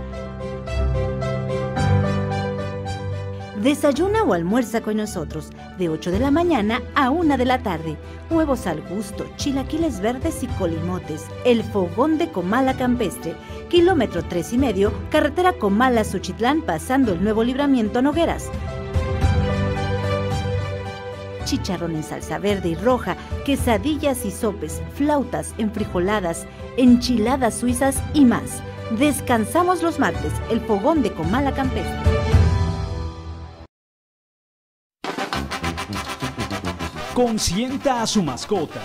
Desayuna o almuerza con nosotros de 8 de la mañana a 1 de la tarde. Huevos al gusto, chilaquiles verdes y colimotes. El fogón de Comala Campestre, kilómetro 3,5, carretera Comala-Suchitlán, pasando el nuevo libramiento Nogueras. Chicharrón en salsa verde y roja, quesadillas y sopes, flautas, enfrijoladas, enchiladas suizas y más. Descansamos los martes, el fogón de Comala Campestre. Consienta a su mascota.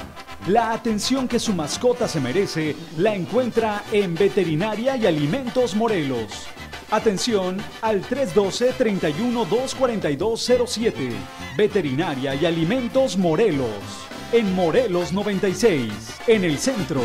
La atención que su mascota se merece la encuentra en Veterinaria y Alimentos Morelos. Atención al 312-31-24207. Veterinaria y Alimentos Morelos. En Morelos 96, en el centro.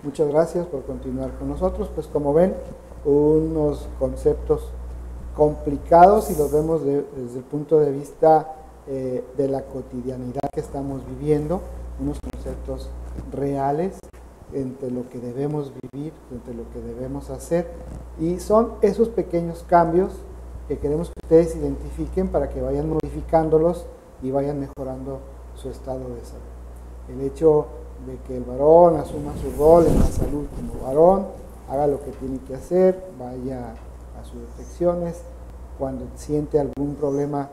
Muchas gracias por continuar con nosotros. Pues como ven, unos conceptos complicados y los vemos desde el punto de vista de la cotidianidad que estamos viviendo, unos conceptos reales entre lo que debemos vivir, entre lo que debemos hacer, y son esos pequeños cambios que queremos que ustedes identifiquen para que vayan modificándolos y vayan mejorando su estado de salud. El hecho de que el varón asuma su rol en la salud como varón, haga lo que tiene que hacer, vaya a sus detecciones, cuando siente algún problema,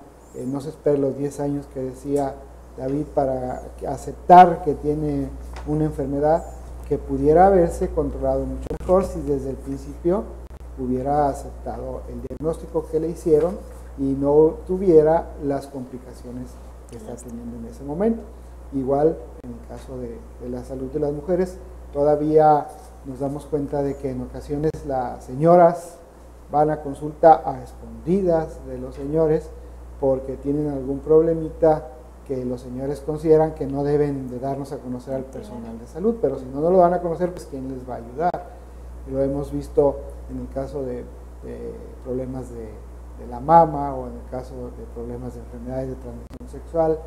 no se espere los 10 años que decía David para aceptar que tiene una enfermedad que pudiera haberse controlado mucho mejor si desde el principio hubiera aceptado el diagnóstico que le hicieron y no tuviera las complicaciones que está teniendo en ese momento. Igual en el caso de la salud de las mujeres, todavía nos damos cuenta de que en ocasiones las señoras van a consulta a escondidas de los señores porque tienen algún problemita que los señores consideran que no deben de darnos a conocer al personal de salud, pero si no lo van a conocer, pues ¿quién les va a ayudar? Lo hemos visto en el caso de problemas de la mama o en el caso de problemas de enfermedades de transmisión sexual,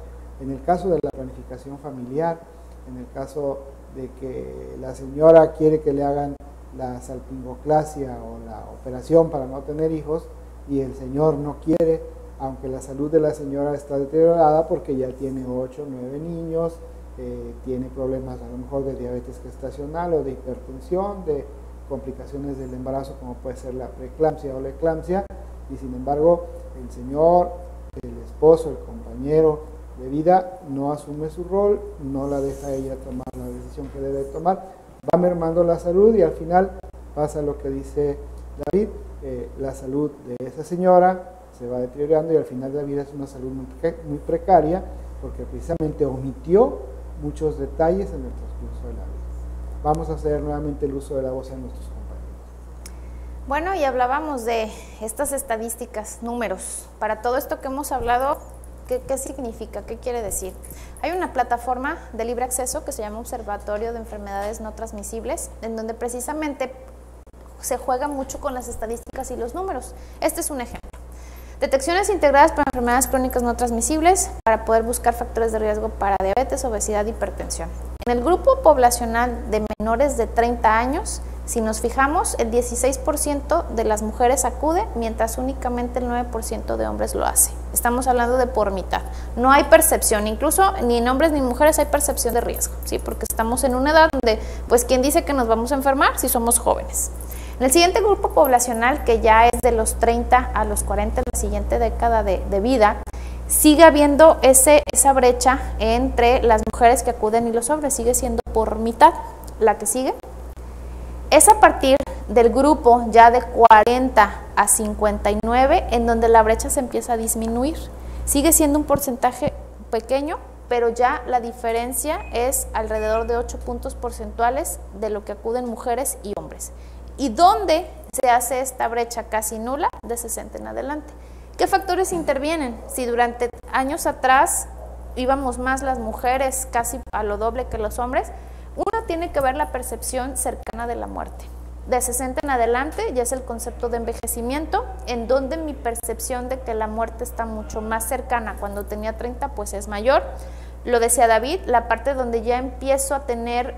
en el caso de la planificación familiar, en el caso de que la señora quiere que le hagan la salpingoclasia o la operación para no tener hijos y el señor no quiere, aunque la salud de la señora está deteriorada porque ya tiene 8 o 9 niños, tiene problemas a lo mejor de diabetes gestacional o de hipertensión, de complicaciones del embarazo como puede ser la preeclampsia o la eclampsia, y sin embargo el señor, el esposo, el compañero de vida no asume su rol, no la deja ella tomar la decisión que debe tomar, va mermando la salud y al final pasa lo que dice David, la salud de esa señora se va deteriorando y al final de la vida es una salud muy precaria porque precisamente omitió muchos detalles en el transcurso de la vida. Vamos a hacer nuevamente el uso de la voz a nuestros compañeros. Bueno, y hablábamos de estas estadísticas, números. Para todo esto que hemos hablado, ¿qué significa? ¿Qué quiere decir? Hay una plataforma de libre acceso que se llama Observatorio de Enfermedades No Transmisibles, en donde precisamente se juega mucho con las estadísticas y los números. Este es un ejemplo. Detecciones integradas para enfermedades crónicas no transmisibles para poder buscar factores de riesgo para diabetes, obesidad y hipertensión. En el grupo poblacional de menores de 30 años, si nos fijamos, el 16% de las mujeres acude, mientras únicamente el 9% de hombres lo hace. Estamos hablando de por mitad. No hay percepción, incluso ni en hombres ni en mujeres hay percepción de riesgo, ¿sí? Porque estamos en una edad donde, pues, ¿quién dice que nos vamos a enfermar si somos jóvenes? En el siguiente grupo poblacional, que ya es de los 30 a los 40, la siguiente década de vida, sigue habiendo esa brecha entre las mujeres que acuden y los hombres, sigue siendo por mitad. La que sigue es a partir del grupo ya de 40 a 59, en donde la brecha se empieza a disminuir. Sigue siendo un porcentaje pequeño, pero ya la diferencia es alrededor de 8 puntos porcentuales de lo que acuden mujeres y hombres. ¿Y dónde se hace esta brecha casi nula? De 60 en adelante. ¿Qué factores intervienen? Si durante años atrás íbamos más las mujeres casi a lo doble que los hombres, uno tiene que ver la percepción cercana de la muerte. De 60 en adelante ya es el concepto de envejecimiento, en donde mi percepción de que la muerte está mucho más cercana. Cuando tenía 30 pues es mayor. Lo decía David, la parte donde ya empiezo a tener,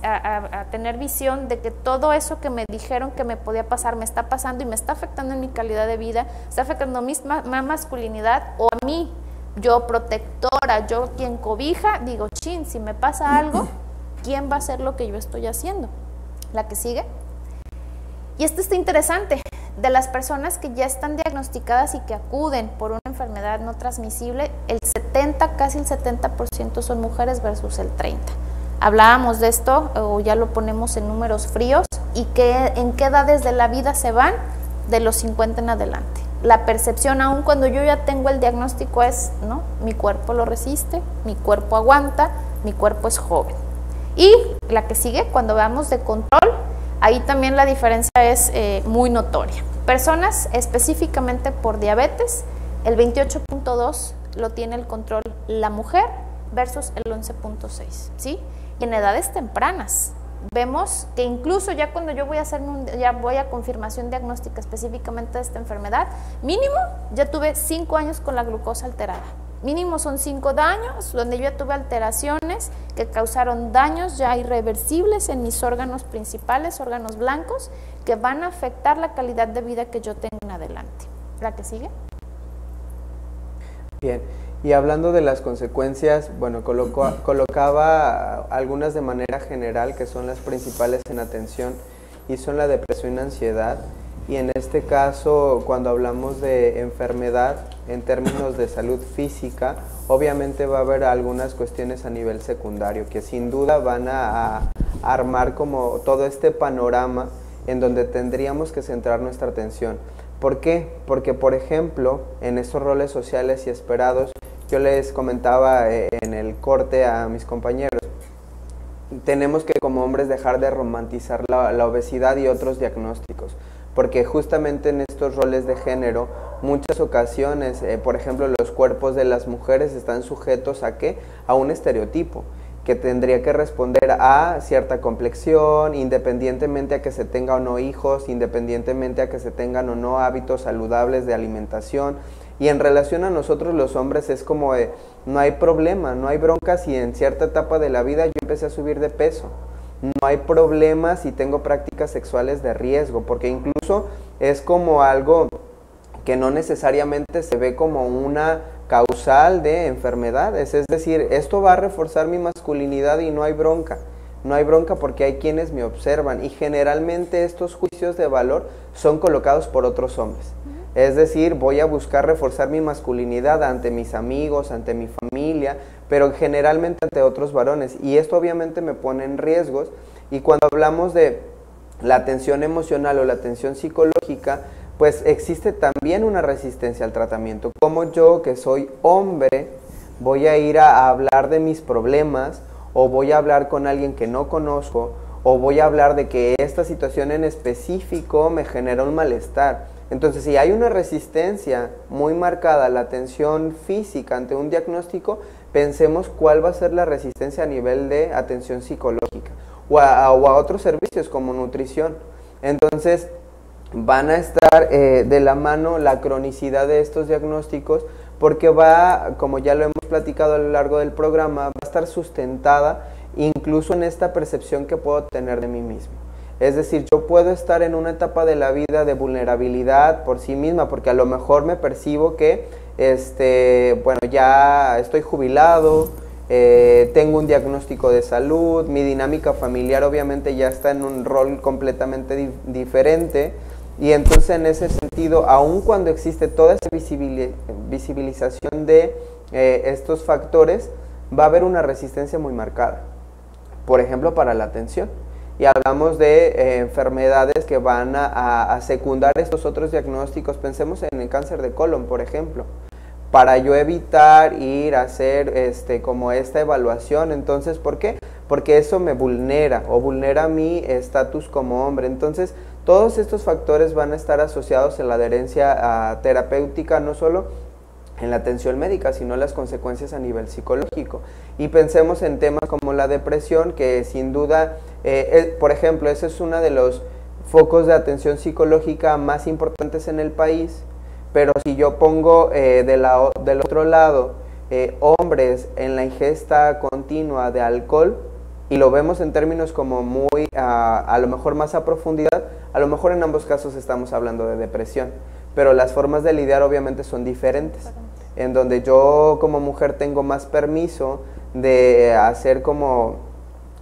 a tener visión de que todo eso que me dijeron que me podía pasar me está pasando y me está afectando en mi calidad de vida, está afectando a mi masculinidad o a mí, yo protectora, yo quien cobija, digo, chin, si me pasa algo, ¿quién va a hacer lo que yo estoy haciendo? La que sigue. Y esto está interesante. De las personas que ya están diagnosticadas y que acuden por una enfermedad no transmisible, casi el 70% son mujeres versus el 30%. Hablábamos de esto, o ya lo ponemos en números fríos, y en qué edades de la vida se van, de los 50 en adelante. La percepción, aun cuando yo ya tengo el diagnóstico, es, ¿no? Mi cuerpo lo resiste, mi cuerpo aguanta, mi cuerpo es joven. Y la que sigue, cuando veamos de control, ahí también la diferencia es muy notoria. Personas específicamente por diabetes, el 28.2 lo tiene el control la mujer versus el 11.6, ¿sí? Y en edades tempranas vemos que incluso ya cuando yo voy a confirmación diagnóstica específicamente de esta enfermedad, mínimo ya tuve 5 años con la glucosa alterada. Mínimo son 5 años donde yo ya tuve alteraciones que causaron daños ya irreversibles en mis órganos principales, órganos blancos, que van a afectar la calidad de vida que yo tengo en adelante. ¿La que sigue? Bien, y hablando de las consecuencias, bueno, colocaba algunas de manera general que son las principales en atención y son la depresión y ansiedad. Y en este caso, cuando hablamos de enfermedad en términos de salud física, obviamente va a haber algunas cuestiones a nivel secundario que sin duda van a armar como todo este panorama en donde tendríamos que centrar nuestra atención. ¿Por qué? Porque, por ejemplo, en estos roles sociales y esperados, yo les comentaba en el corte a mis compañeros, tenemos que como hombres dejar de romantizar la obesidad y otros diagnósticos, porque justamente en estos roles de género, muchas ocasiones, por ejemplo, los cuerpos de las mujeres están sujetos ¿a qué? A un estereotipo, que tendría que responder a cierta complexión, independientemente a que se tenga o no hijos, independientemente a que se tengan o no hábitos saludables de alimentación. Y en relación a nosotros los hombres es como no hay problema, no hay bronca si en cierta etapa de la vida yo empecé a subir de peso. No hay problema si tengo prácticas sexuales de riesgo, porque incluso es como algo que no necesariamente se ve como una causal de enfermedades, es decir, esto va a reforzar mi masculinidad y no hay bronca. No hay bronca porque hay quienes me observan y generalmente estos juicios de valor son colocados por otros hombres. Es decir, voy a buscar reforzar mi masculinidad ante mis amigos, ante mi familia, pero generalmente ante otros varones. Y esto obviamente me pone en riesgos. Y cuando hablamos de la atención emocional o la atención psicológica, pues existe también una resistencia al tratamiento. Como yo, que soy hombre, voy a ir a hablar de mis problemas, o voy a hablar con alguien que no conozco, o voy a hablar de que esta situación en específico me genera un malestar. Entonces, si hay una resistencia muy marcada a la atención física ante un diagnóstico, pensemos cuál va a ser la resistencia a nivel de atención psicológica o a otros servicios como nutrición. Entonces, van a estar de la mano la cronicidad de estos diagnósticos, porque va, como ya lo hemos platicado a lo largo del programa, va a estar sustentada incluso en esta percepción que puedo tener de mí mismo. Es decir, yo puedo estar en una etapa de la vida de vulnerabilidad por sí misma, porque a lo mejor me percibo que, bueno, ya estoy jubilado, tengo un diagnóstico de salud, mi dinámica familiar obviamente ya está en un rol completamente diferente, y entonces en ese sentido, aun cuando existe toda esa visibilización de estos factores, va a haber una resistencia muy marcada. Por ejemplo, para la atención. Y hablamos de enfermedades que van a secundar estos otros diagnósticos. Pensemos en el cáncer de colon, por ejemplo. Para yo evitar ir a hacer como esta evaluación, entonces, ¿por qué? Porque eso me vulnera o vulnera mi estatus como hombre. Entonces, todos estos factores van a estar asociados en la adherencia terapéutica, no solo en la atención médica, sino las consecuencias a nivel psicológico. Y pensemos en temas como la depresión, que sin duda, por ejemplo, ese es uno de los focos de atención psicológica más importantes en el país, pero si yo pongo del otro lado hombres en la ingesta continua de alcohol, y lo vemos en términos como muy, a lo mejor más a profundidad, a lo mejor en ambos casos estamos hablando de depresión, pero las formas de lidiar obviamente son diferentes, en donde yo como mujer tengo más permiso de hacer como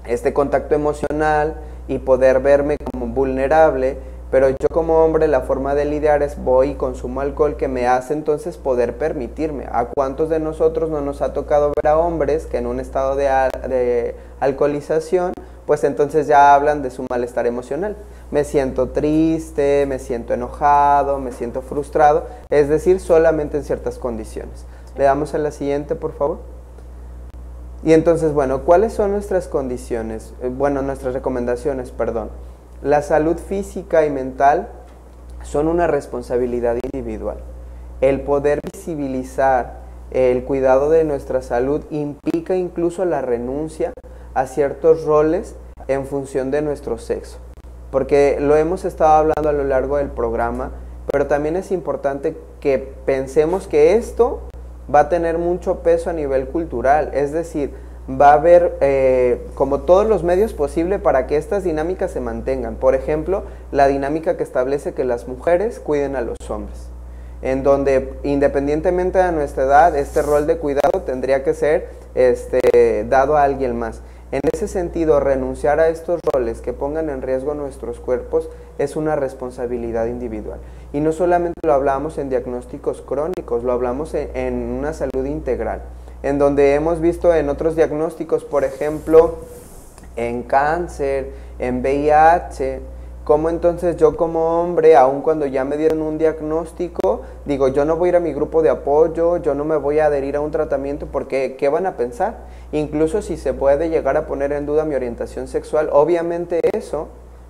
este contacto emocional y poder verme como vulnerable, pero yo como hombre la forma de lidiar es voy y consumo alcohol, que me hace entonces poder permitirme. ¿A cuántos de nosotros no nos ha tocado ver a hombres que en un estado de alcoholización, pues entonces ya hablan de su malestar emocional? Me siento triste, me siento enojado, me siento frustrado, es decir, solamente en ciertas condiciones. Le damos a la siguiente, por favor. Y entonces, bueno, ¿cuáles son nuestras condiciones? Bueno, nuestras recomendaciones, perdón. La salud física y mental son una responsabilidad individual. El poder visibilizar el cuidado de nuestra salud implica incluso la renuncia a ciertos roles en función de nuestro sexo. Porque lo hemos estado hablando a lo largo del programa, pero también es importante que pensemos que esto va a tener mucho peso a nivel cultural, es decir, va a haber como todos los medios posibles para que estas dinámicas se mantengan. Por ejemplo, la dinámica que establece que las mujeres cuiden a los hombres, en donde independientemente de nuestra edad, este rol de cuidado tendría que ser dado a alguien más. En ese sentido, renunciar a estos roles que pongan en riesgo nuestros cuerpos es una responsabilidad individual. Y no solamente lo hablamos en diagnósticos crónicos, lo hablamos en una salud integral, en donde hemos visto en otros diagnósticos, por ejemplo, en cáncer, en VIH, cómo entonces yo como hombre, aun cuando ya me dieron un diagnóstico, digo, yo no voy a ir a mi grupo de apoyo, yo no me voy a adherir a un tratamiento, porque ¿qué van a pensar? Incluso si se puede llegar a poner en duda mi orientación sexual, obviamente eso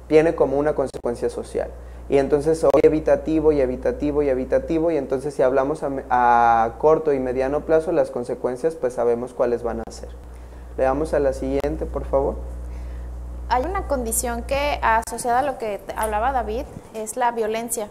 viene como una consecuencia social. Y entonces soy evitativo y evitativo y evitativo, y entonces si hablamos a corto y mediano plazo, las consecuencias pues sabemos cuáles van a ser. Le damos a la siguiente, por favor. Hay una condición que, asociada a lo que hablaba David, es la violencia.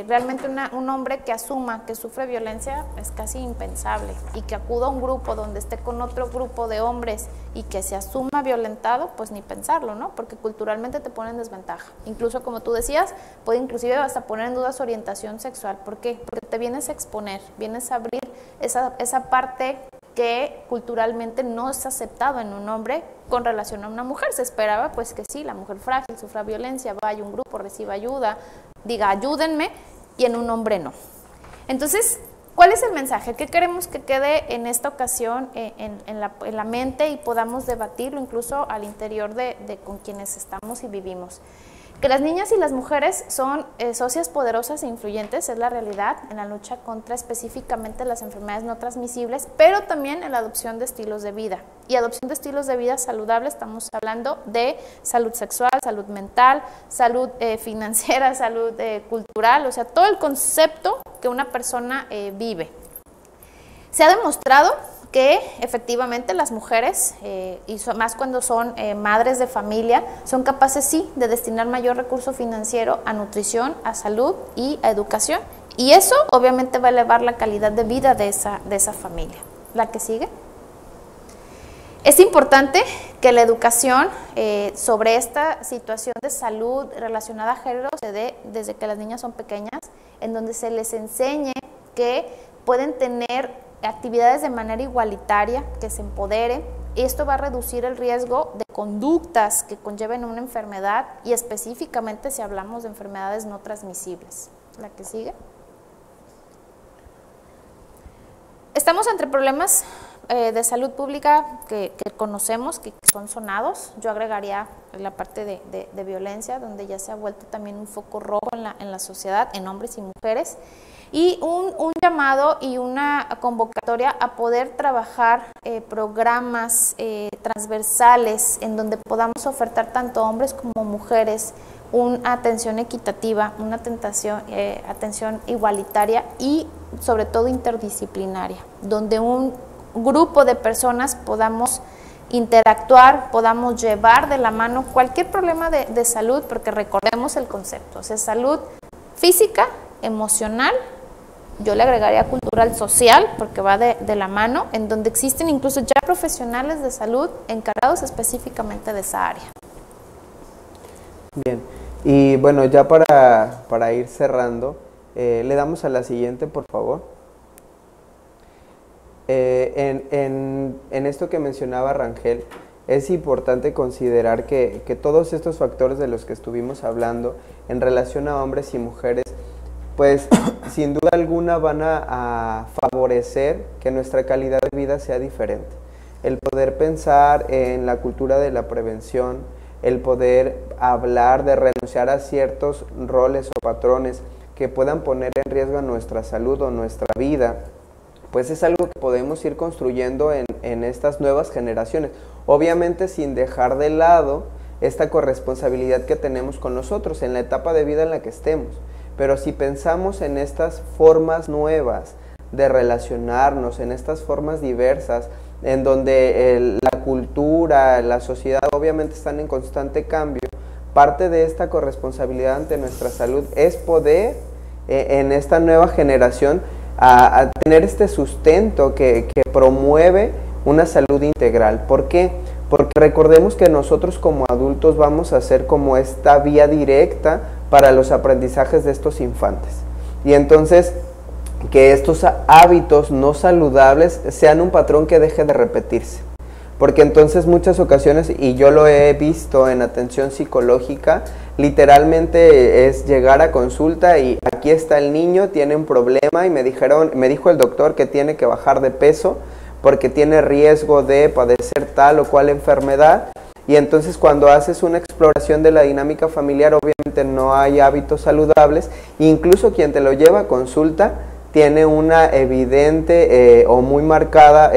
Realmente un hombre que asuma que sufre violencia es casi impensable, y que acuda a un grupo donde esté con otro grupo de hombres y que se asuma violentado, pues ni pensarlo, ¿no? Porque culturalmente te pone en desventaja. Incluso, como tú decías, puede inclusive hasta poner en duda su orientación sexual. ¿Por qué? Porque te vienes a exponer, vienes a abrir esa parte que culturalmente no es aceptado en un hombre con relación a una mujer. Se esperaba pues que sí, la mujer frágil sufra violencia, vaya a un grupo, reciba ayuda, diga ayúdenme, y en un hombre no. Entonces, ¿cuál es el mensaje? ¿Qué queremos que quede en esta ocasión en la mente y podamos debatirlo incluso al interior de con quienes estamos y vivimos? Que las niñas y las mujeres son socias poderosas e influyentes, es la realidad, en la lucha contra específicamente las enfermedades no transmisibles, pero también en la adopción de estilos de vida. Y adopción de estilos de vida saludables, estamos hablando de salud sexual, salud mental, salud financiera, salud cultural, o sea, todo el concepto que una persona vive. Se ha demostrado que efectivamente las mujeres, y más cuando son madres de familia, son capaces sí de destinar mayor recurso financiero a nutrición, a salud y a educación. Y eso obviamente va a elevar la calidad de vida de esa familia. ¿La que sigue? Es importante que la educación sobre esta situación de salud relacionada a género se dé desde que las niñas son pequeñas, en donde se les enseñe que pueden tener actividades de manera igualitaria, que se empodere. Esto va a reducir el riesgo de conductas que conlleven una enfermedad y específicamente si hablamos de enfermedades no transmisibles. ¿La que sigue? Estamos entre problemas de salud pública que conocemos, que son sonados. Yo agregaría la parte de violencia, donde ya se ha vuelto también un foco rojo en la sociedad, en hombres y mujeres. Y un llamado y una convocatoria a poder trabajar programas transversales en donde podamos ofertar tanto hombres como mujeres una atención equitativa, una atención igualitaria y sobre todo interdisciplinaria, donde un grupo de personas podamos interactuar, podamos llevar de la mano cualquier problema de salud, porque recordemos el concepto, o sea, salud física, emocional, yo le agregaría cultural, social, porque va de la mano, en donde existen incluso ya profesionales de salud encargados específicamente de esa área. Bien, y bueno, ya para ir cerrando, le damos a la siguiente, por favor. En esto que mencionaba Rangel, es importante considerar que todos estos factores de los que estuvimos hablando en relación a hombres y mujeres, pues sin duda alguna van a favorecer que nuestra calidad de vida sea diferente. El poder pensar en la cultura de la prevención, el poder hablar de renunciar a ciertos roles o patrones que puedan poner en riesgo nuestra salud o nuestra vida, pues es algo que podemos ir construyendo en estas nuevas generaciones. Obviamente sin dejar de lado esta corresponsabilidad que tenemos con nosotros en la etapa de vida en la que estemos. Pero si pensamos en estas formas nuevas de relacionarnos, en estas formas diversas, en donde la cultura, la sociedad obviamente están en constante cambio, parte de esta corresponsabilidad ante nuestra salud es poder, en esta nueva generación, a tener este sustento que promueve una salud integral. ¿Por qué? Porque recordemos que nosotros como adultos vamos a ser como esta vía directa para los aprendizajes de estos infantes. Y entonces, que estos hábitos no saludables sean un patrón que deje de repetirse. Porque entonces muchas ocasiones, y yo lo he visto en atención psicológica, literalmente es llegar a consulta y aquí está el niño, tiene un problema y me dijo el doctor que tiene que bajar de peso porque tiene riesgo de padecer tal o cual enfermedad. Y entonces cuando haces una exploración de la dinámica familiar, obviamente no hay hábitos saludables, incluso quien te lo lleva a consulta tiene una evidente o muy marcada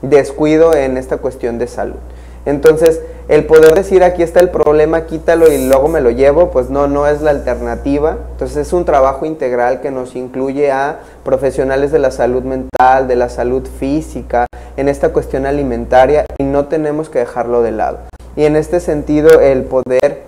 descuido en esta cuestión de salud. Entonces, el poder decir aquí está el problema, quítalo y luego me lo llevo, pues no es la alternativa. Entonces es un trabajo integral que nos incluye a profesionales de la salud mental, de la salud física, en esta cuestión alimentaria, y no tenemos que dejarlo de lado. Y en este sentido, el poder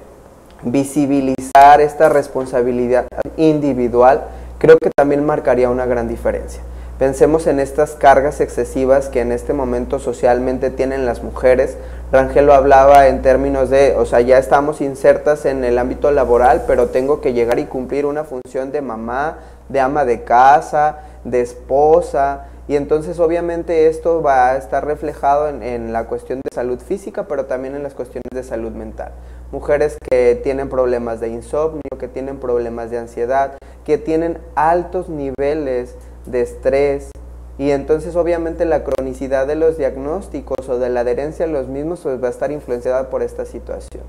visibilizar esta responsabilidad individual, creo que también marcaría una gran diferencia. Pensemos en estas cargas excesivas que en este momento socialmente tienen las mujeres. Rangel lo hablaba en términos de, o sea, ya estamos insertas en el ámbito laboral, pero tengo que llegar y cumplir una función de mamá, de ama de casa, de esposa, y entonces obviamente esto va a estar reflejado en la cuestión de salud física, pero también en las cuestiones de salud mental. Mujeres que tienen problemas de insomnio, que tienen problemas de ansiedad, que tienen altos niveles de estrés, y entonces obviamente la cronicidad de los diagnósticos o de la adherencia a los mismos pues va a estar influenciada por estas situaciones.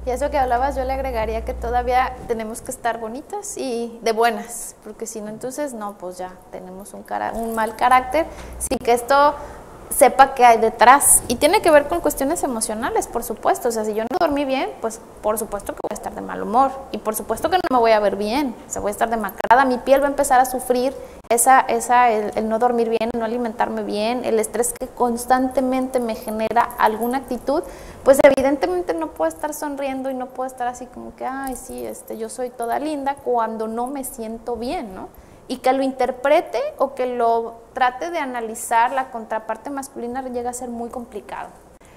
Y a eso que hablabas yo le agregaría que todavía tenemos que estar bonitas y de buenas, porque si no entonces no, pues ya tenemos un mal carácter, sin que esto sepa qué hay detrás. Y tiene que ver con cuestiones emocionales, por supuesto. O sea, si yo no dormí bien, pues por supuesto que voy a estar de mal humor. Y por supuesto que no me voy a ver bien. O sea, voy a estar demacrada. Mi piel va a empezar a sufrir el no dormir bien, el no alimentarme bien, el estrés que constantemente me genera alguna actitud. Pues evidentemente no puedo estar sonriendo y no puedo estar así como que, ay, sí, yo soy toda linda, cuando no me siento bien, ¿no? Y que lo interprete o que lo trate de analizar la contraparte masculina llega a ser muy complicado.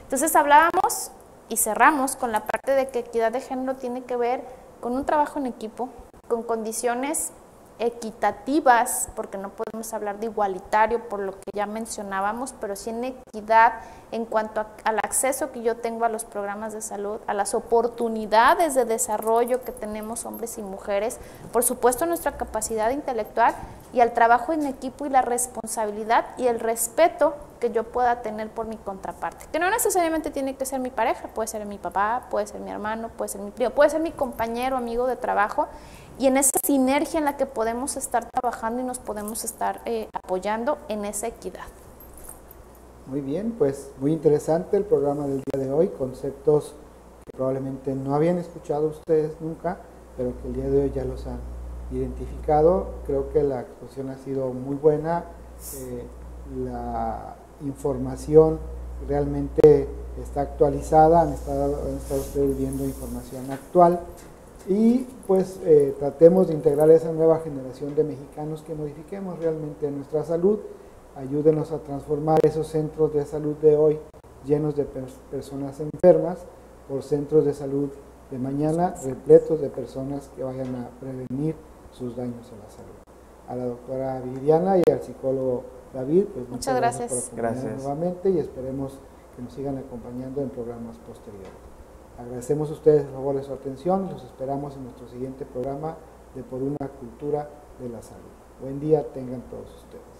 Entonces hablábamos y cerramos con la parte de que equidad de género tiene que ver con un trabajo en equipo, con condiciones equitativas, porque no podemos hablar de igualitario por lo que ya mencionábamos, pero sí en equidad en cuanto al acceso que yo tengo a los programas de salud, a las oportunidades de desarrollo que tenemos hombres y mujeres, por supuesto nuestra capacidad intelectual y al trabajo en equipo y la responsabilidad y el respeto que yo pueda tener por mi contraparte, que no necesariamente tiene que ser mi pareja, puede ser mi papá, puede ser mi hermano, puede ser mi primo, puede ser mi compañero, amigo de trabajo, y en esa sinergia en la que podemos estar trabajando y nos podemos estar apoyando en esa equidad. Muy bien, pues muy interesante el programa del día de hoy, conceptos que probablemente no habían escuchado ustedes nunca, pero que el día de hoy ya los han identificado. Creo que la exposición ha sido muy buena, la información realmente está actualizada, han estado ustedes viendo información actual. Y pues tratemos de integrar esa nueva generación de mexicanos que modifiquemos realmente nuestra salud, ayúdenos a transformar esos centros de salud de hoy llenos de personas enfermas por centros de salud de mañana repletos de personas que vayan a prevenir sus daños a la salud. A la doctora Viridiana y al psicólogo David, pues muchas gracias por acompañarnos nuevamente y esperemos que nos sigan acompañando en programas posteriores. Agradecemos a ustedes el favor de su atención y los esperamos en nuestro siguiente programa de Por una Cultura de la Salud. Buen día tengan todos ustedes.